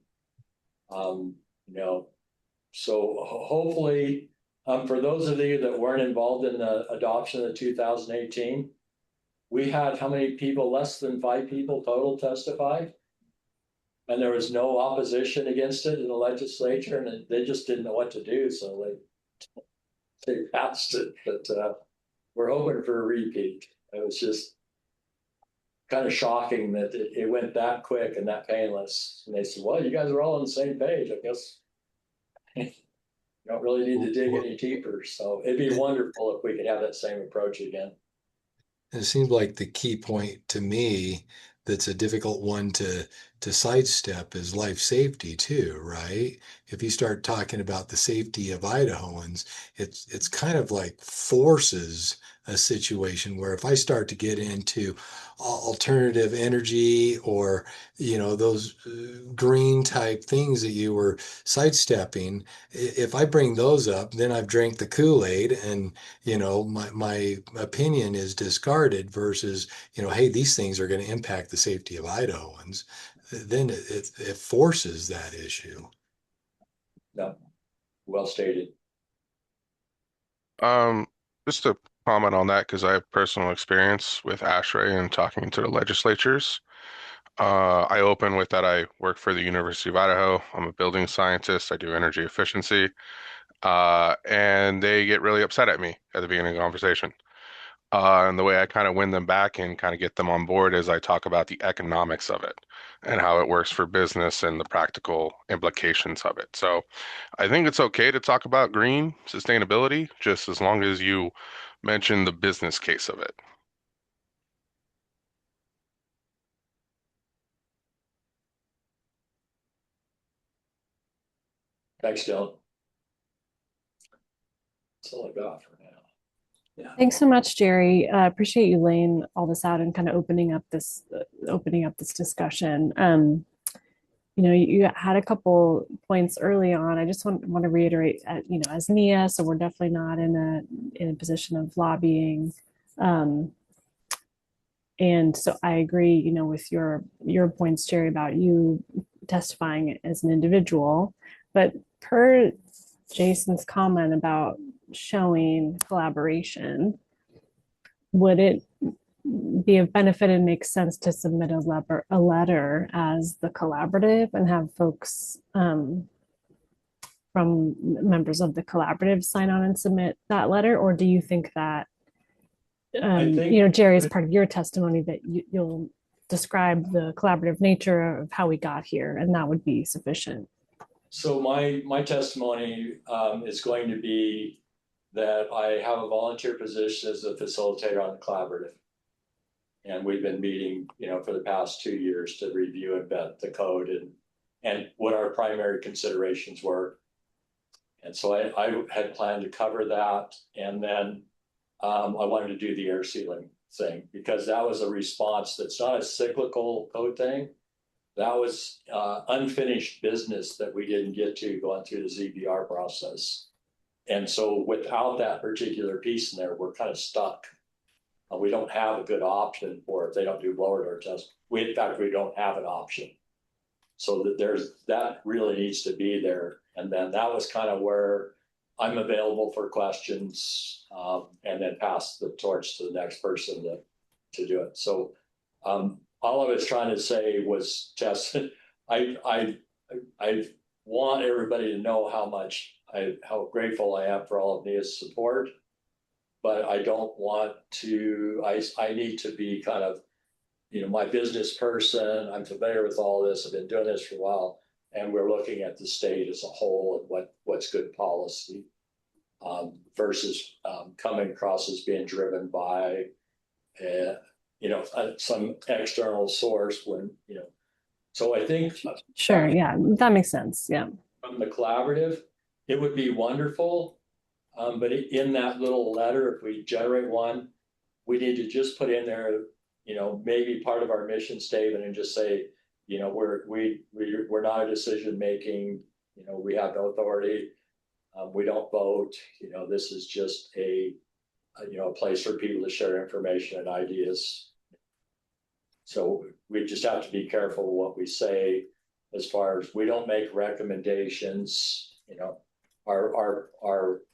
so hopefully, for those of you that weren't involved in the adoption of the 2018, we had how many people? Less than 5 people total testify, and there was no opposition against it in the legislature, and they just didn't know what to do, so they passed it. But we're hoping for a repeat. It was just kind of shocking that it went that quick and that painless. And they said, "Well, you guys are all on the same page. I guess you don't really need to dig any deeper." So it'd be wonderful if we could have that same approach again. It seems like the key point to me that's a difficult one to sidestep is life safety too, right? If you start talking about the safety of Idahoans, it's kind of like forces a situation where if I start to get into alternative energy or those green type things that you were sidestepping, if I bring those up, then I've drank the Kool-Aid and my opinion is discarded versus, hey, these things are going to impact the safety of Idahoans. Then it forces that issue. No, well stated. Just to comment on that, because I have personal experience with ASHRAE and talking to the legislatures. I open with that I work for the University of Idaho. I'm a building scientist. I do energy efficiency. And they get really upset at me at the beginning of the conversation. And the way I kind of win them back and kind of get them on board is I talk about the economics of it and how it works for business and the practical implications of it. So I think it's okay to talk about green sustainability, just as long as you mention the business case of it. Thanks, Dylan. That's all I got for now. Yeah. Thanks so much, Jerry. Appreciate you laying all this out and kind of opening up this discussion. You had a couple points early on. I just want to reiterate, as NIA, so we're definitely not in a position of lobbying. And so I agree, with your points, Jerry, about you testifying as an individual. But per Jason's comment about showing collaboration, would it be of benefit and make sense to submit a letter as the collaborative and have folks from members of the collaborative sign on and submit that letter? Or do you think that, Jerry, as part of your testimony, that you'll describe the collaborative nature of how we got here and that would be sufficient? So my testimony is going to be that I have a volunteer position as a facilitator on the collaborative. And we've been meeting, for the past 2 years to review and vet the code and what our primary considerations were. And so I had planned to cover that. And then I wanted to do the air sealing thing, because that was a response that's not a cyclical code thing. That was unfinished business that we didn't get to going through the ZBR process. And so without that particular piece in there, we're kind of stuck. We don't have a good option for it. If they don't do blower door tests. In fact, we don't have an option. So that really needs to be there. And then that was kind of where I'm available for questions, and then pass the torch to the next person to do it. So all I was trying to say was just, I want everybody to know how grateful I am for all of Nia's support, but I don't want to, I need to be kind of, my business person. I'm familiar with all this. I've been doing this for a while, and we're looking at the state as a whole and what's good policy, versus coming across as being driven by, some external source when, so I think. Sure. Yeah, that makes sense. Yeah. From the collaborative, it would be wonderful. But in that little letter, if we generate one, we need to just put in there, maybe part of our mission statement and just say, we're not a decision making, we have no authority. We don't vote, this is just a place for people to share information and ideas. So we just have to be careful what we say, as far as we don't make recommendations. Our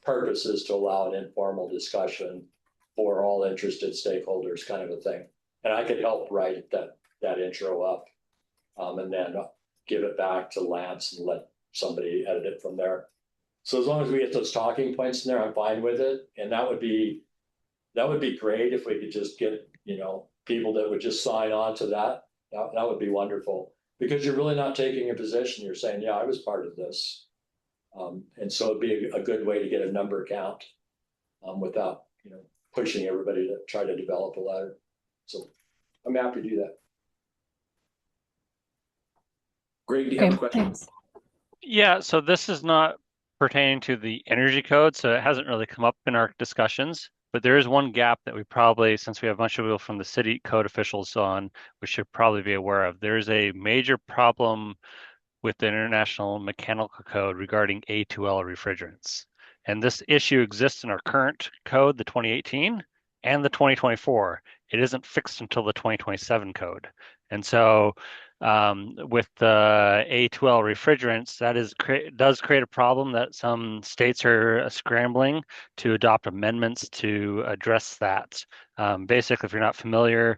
purpose is to allow an informal discussion for all interested stakeholders, kind of a thing. And I could help write that intro up, and then give it back to Lance and let somebody edit it from there. So as long as we get those talking points in there, I'm fine with it. And that would be great if we could just get, people that would just sign on to that. That would be wonderful, because you're really not taking a position. You're saying, yeah, I was part of this. And so it'd be a good way to get a number count, without, pushing everybody to try to develop a letter. So I'm happy to do that. Greg, do you have a question? Thanks. Yeah, so this is not pertaining to the energy code, so it hasn't really come up in our discussions. But there is one gap that we probably, since we have a bunch of people from the city code officials on, we should probably be aware of. There's a major problem with the International Mechanical Code regarding A2L refrigerants. And this issue exists in our current code, the 2018 and the 2024. It isn't fixed until the 2027 code. And so with the A2L refrigerants, that does create a problem that some states are scrambling to adopt amendments to address that. Basically, if you're not familiar,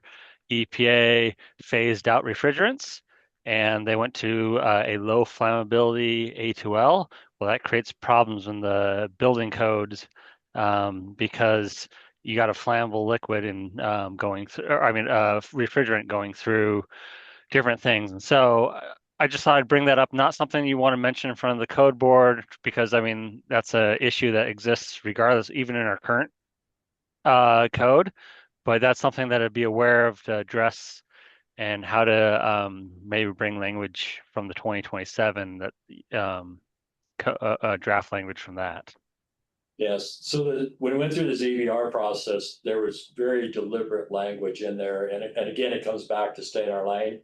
EPA phased out refrigerants, and they went to a low flammability A2L. Well, that creates problems in the building codes, because you got a flammable liquid and refrigerant going through different things. And so I just thought I'd bring that up. Not something you want to mention in front of the code board, because that's an issue that exists regardless, even in our current code. But that's something that I'd be aware of to address, and how to maybe bring language from the 2027 that draft language from that. Yes. So when we went through the ZBR process, there was very deliberate language in there, and again, it comes back to stay in our lane.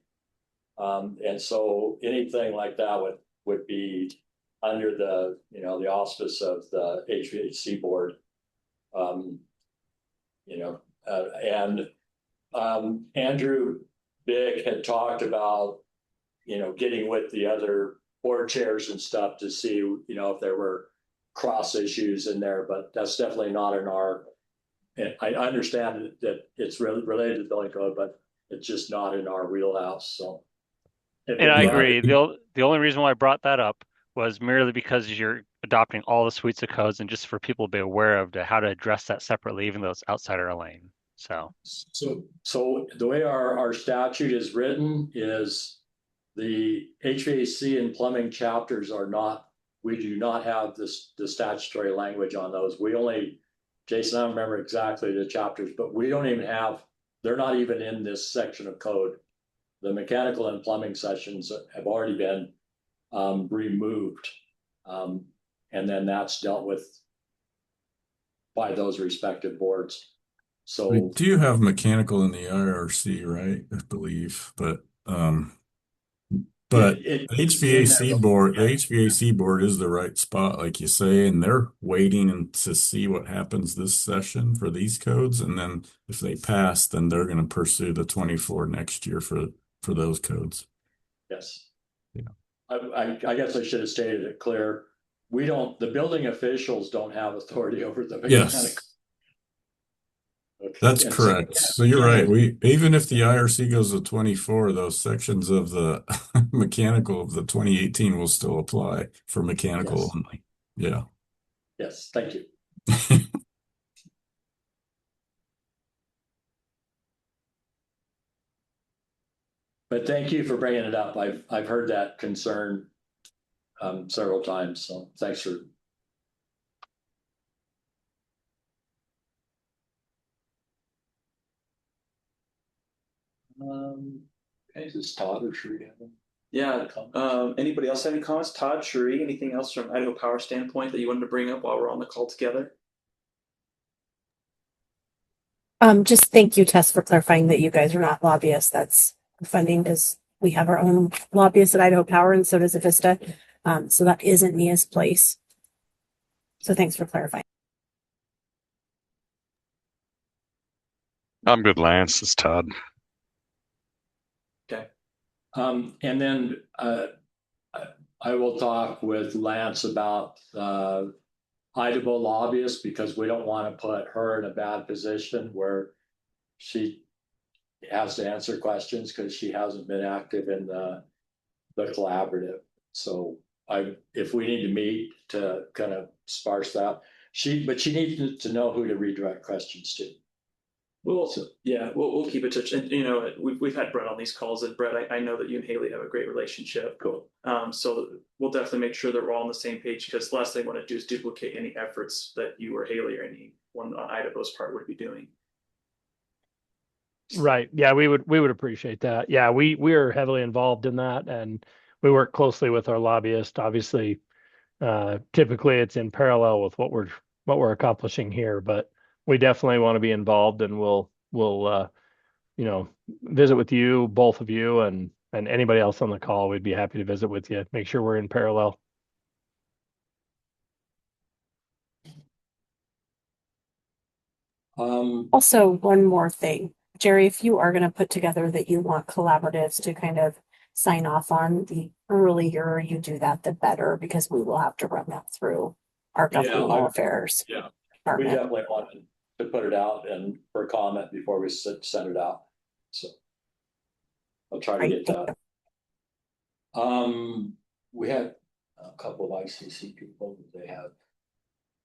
And so anything like that would be under the the auspice of the HVAC board. Andrew Bick had talked about, getting with the other board chairs and stuff to see, if there were cross issues in there, but that's definitely not in our, and I understand that it's related to the building code, but it's just not in our wheelhouse. So. And I agree. The only reason why I brought that up was merely because you're adopting all the suites of codes, and just for people to be aware of how to address that separately, even though it's outside our lane. So the way our statute is written is the HVAC and plumbing chapters we do not have the statutory language on those. We only, Jason, I don't remember exactly the chapters, but we don't even they're not even in this section of code. The mechanical and plumbing sections have already been removed. And then that's dealt with by those respective boards. We So do have mechanical in the IRC, right? I believe, but it's in there. The HVAC board is the right spot, like you say, and they're waiting to see what happens this session for these codes, and then if they pass, then they're going to pursue the 24 next year for those codes. Yes. Yeah. I guess I should have stated it clear. The building officials don't have authority over the Yes. mechanical. That's And correct. So you're right. Even if the IRC goes to 24, those sections of the mechanical of the 2018 will still apply for mechanical Yes. only. Yeah. Yes, thank you. But thank you for bringing it up. I've heard that concern several times, so thanks for. Okay, is this Todd or Sheree? Yeah. Anybody else have any comments? Todd, Sheree, anything else from Idaho Power standpoint that you wanted to bring up while we're on the call together? Just thank you, Tess, for clarifying that you guys are not lobbyists. That's funding because we have our own lobbyists at Idaho Power and so does Avista. So that isn't Nia's place. So thanks for clarifying. I'm good, Lance. It's Todd. Okay. And then I will talk with Lance about Idaho lobbyists because we don't want to put her in a bad position where she has to answer questions because she hasn't been active in the collaborative. So if we need to meet to kind of sparse that, but she needs to know who to redirect questions to. We'll keep in touch. And we've had Brett on these calls, and Brett, I know that you and Haley have a great relationship. Cool. So we'll definitely make sure that we're all on the same page because the last thing I want to do is duplicate any efforts that you or Haley or anyone on Idaho's part would be doing. Right. Yeah, we would appreciate that. Yeah, we are heavily involved in that, and we work closely with our lobbyist. Obviously, typically it's in parallel with what we're accomplishing here, but we definitely want to be involved, and we'll visit with you, both of you, and anybody else on the call. We'd be happy to visit with you. Make sure we're in parallel. Also, one more thing, Jerry, if you are going to put together that you want collaboratives to kind of sign off on, the earlier you do that, the better, because we will have to run that through our governmental affairs. Yeah, department. we definitely want to put it out and for comment before we send it out. So I'll try to get that. We had a couple of ICC people that they have.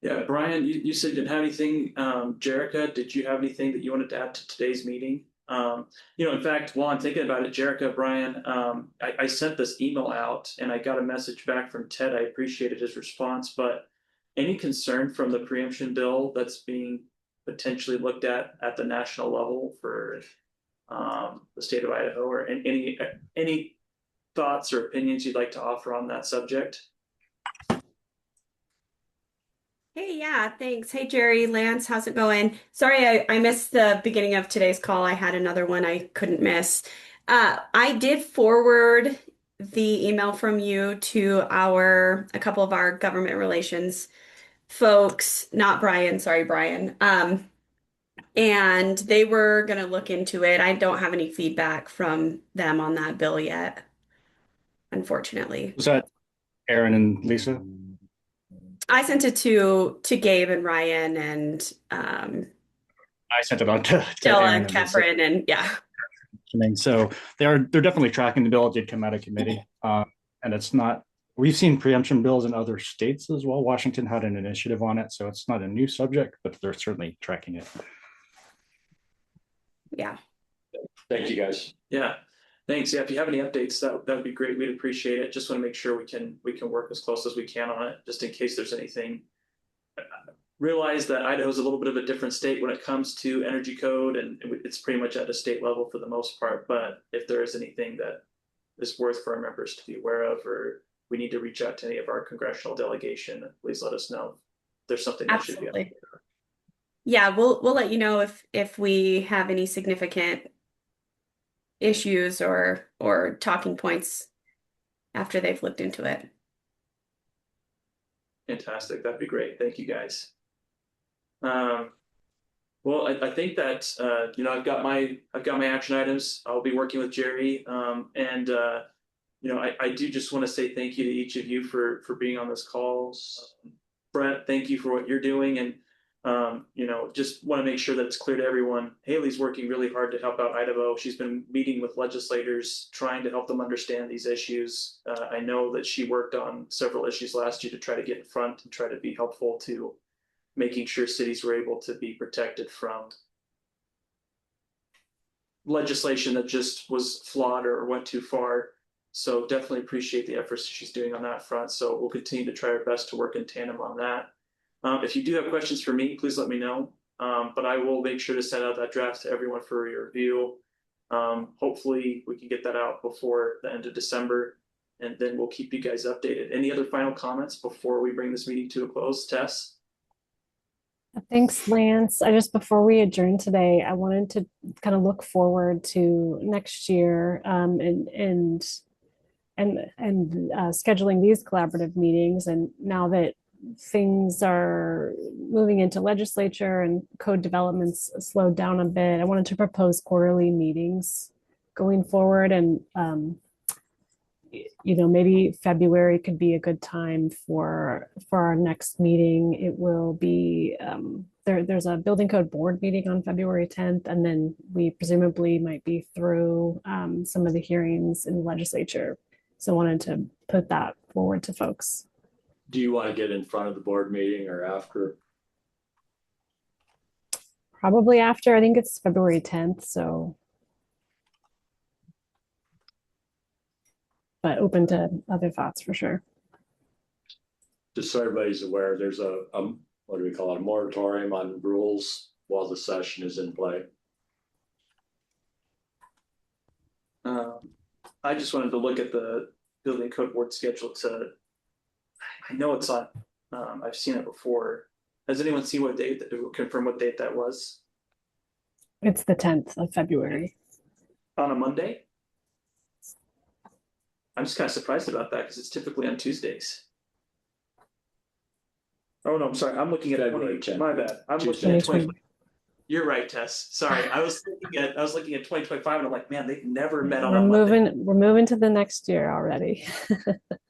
Yeah, Brian, you said you didn't have anything. Jerica, did you have anything that you wanted to add to today's meeting? In fact, while I'm thinking about it, Jerica, Brian, I sent this email out and I got a message back from Ted. I appreciated his response, but any concern from the preemption bill that's being potentially looked at the national level for the state of Idaho, or any thoughts or opinions you'd like to offer on that subject? Hey, yeah, thanks. Hey, Jerry, Lance, how's it going? Sorry, I missed the beginning of today's call. I had another one I couldn't miss. I did forward the email from you to a couple of our government relations folks, not Brian, sorry, Brian. And they were going to look into it. I don't have any feedback from them on that bill yet, unfortunately. Was that Aaron and Lisa? I sent it to Gabe and Ryan and I sent it on to Della Aaron and and Lisa. Kefren and yeah. So they're definitely tracking the bill. It did come out of committee, and it's not. We've seen preemption bills in other states as well. Washington had an initiative on it, so it's not a new subject, but they're certainly tracking it. Yeah. Thank you, guys. Yeah. Thanks. Yeah, if you have any updates, that would be great. We'd appreciate it. Just want to make sure we can work as close as we can on it, just in case there's anything. Realize that Idaho is a little bit of a different state when it comes to energy code, and it's pretty much at a state level for the most part. But if there is anything that is worth for our members to be aware of, or we need to reach out to any of our congressional delegation, please let us know. If there's something that should be on. yeah, we'll let you know if we have any significant issues or talking points after they've looked into it. Fantastic. That'd be great. Thank you guys. Well, I think that I've got my action items. I'll be working with Jerry, and I do just want to say thank you to each of you for being on this call. Brett, thank you for what you're doing, and just want to make sure that it's clear to everyone. Haley's working really hard to help out Idaho. She's been meeting with legislators, trying to help them understand these issues. I know that she worked on several issues last year to try to get in front and try to be helpful to making sure cities were able to be protected from legislation that just was flawed or went too far. So definitely appreciate the efforts she's doing on that front. So we'll continue to try our best to work in tandem on that. If you do have questions for me, please let me know. But I will make sure to send out that draft to everyone for your review. Hopefully we can get that out before the end of December, and then we'll keep you guys updated. Any other final comments before we bring this meeting to a close, Tess? Thanks, Lance. Before we adjourn today, I wanted to kind of look forward to next year, and scheduling these collaborative meetings. And now that things are moving into legislature and code developments slowed down a bit, I wanted to propose quarterly meetings going forward. And maybe February could be a good time for our next meeting. It will be there's a building code board meeting on February 10th, and then we presumably might be through some of the hearings in the legislature. So I wanted to put that forward to folks. Do you want to get in front of the board meeting or after? Probably after. I think it's February 10th, so. But open to other thoughts for sure. Just so everybody's aware, there's a what do we call it, a moratorium on rules while the session is in play. I just wanted to look at the building code board schedule I know it's on, I've seen it before. Has anyone seen what date, confirm what date that was? It's the 10th of February. On a Monday? I'm just kind of surprised about that because it's typically on Tuesdays. Oh no, I'm sorry. I'm looking at February 10th. My bad. I'm looking at 2020. You're right, Tess. Sorry, I was looking at 2025, and I'm like, man, they've never met on a Monday. We're moving to the next year already.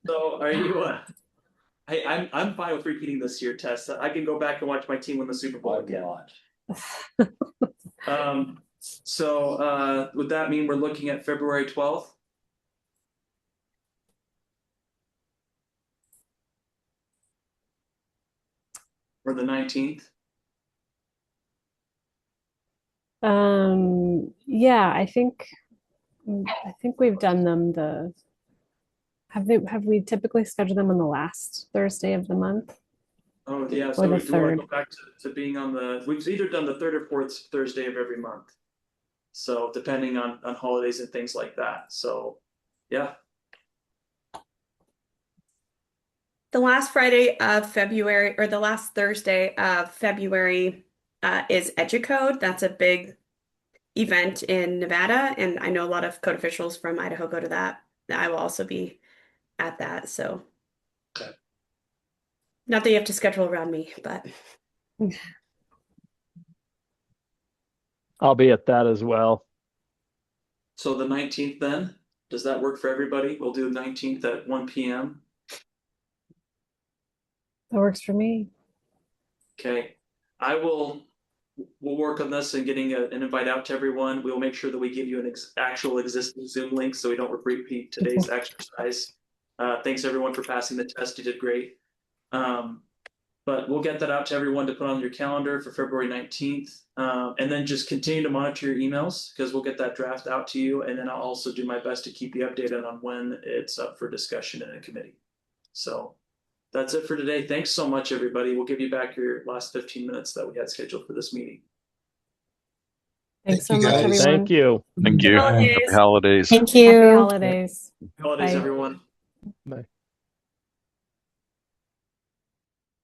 So are you? I'm fine with repeating this year, Tess. I can go back and watch my team win the Super Bowl again. So would that mean we're looking at February 12th? Or the 19th? Yeah, I think we've done them have we typically scheduled them on the last Thursday of the month? Oh yeah, or so the we want to third? go back to being on we've either done the third or fourth Thursday of every month. So depending on holidays and things like that. So yeah. The last Friday of February, or the last Thursday of February, is EduCode. That's a big event in Nevada, and I know a lot of code officials from Idaho go to that. I will also be at that, so. Okay. Not that you have to schedule around me, but. I'll be at that as well. So the 19th then, does that work for everybody? We'll do the 19th at 1 p.m. That works for me. Okay, we'll work on this and getting an invite out to everyone. We'll make sure that we give you an actual existing Zoom link so we don't repeat today's exercise. Thanks everyone for passing the test. You did great. But we'll get that out to everyone to put on your calendar for February 19th. And then just continue to monitor your emails because we'll get that draft out to you. And then I'll also do my best to keep you updated on when it's up for discussion in a committee. So that's it for today. Thanks so much, everybody. We'll give you back your last 15 minutes that we had scheduled for this meeting. Thanks so much, everyone. Thank you. Thank you. Holidays. Happy holidays. Thank you. Happy holidays. Holidays, Bye. everyone.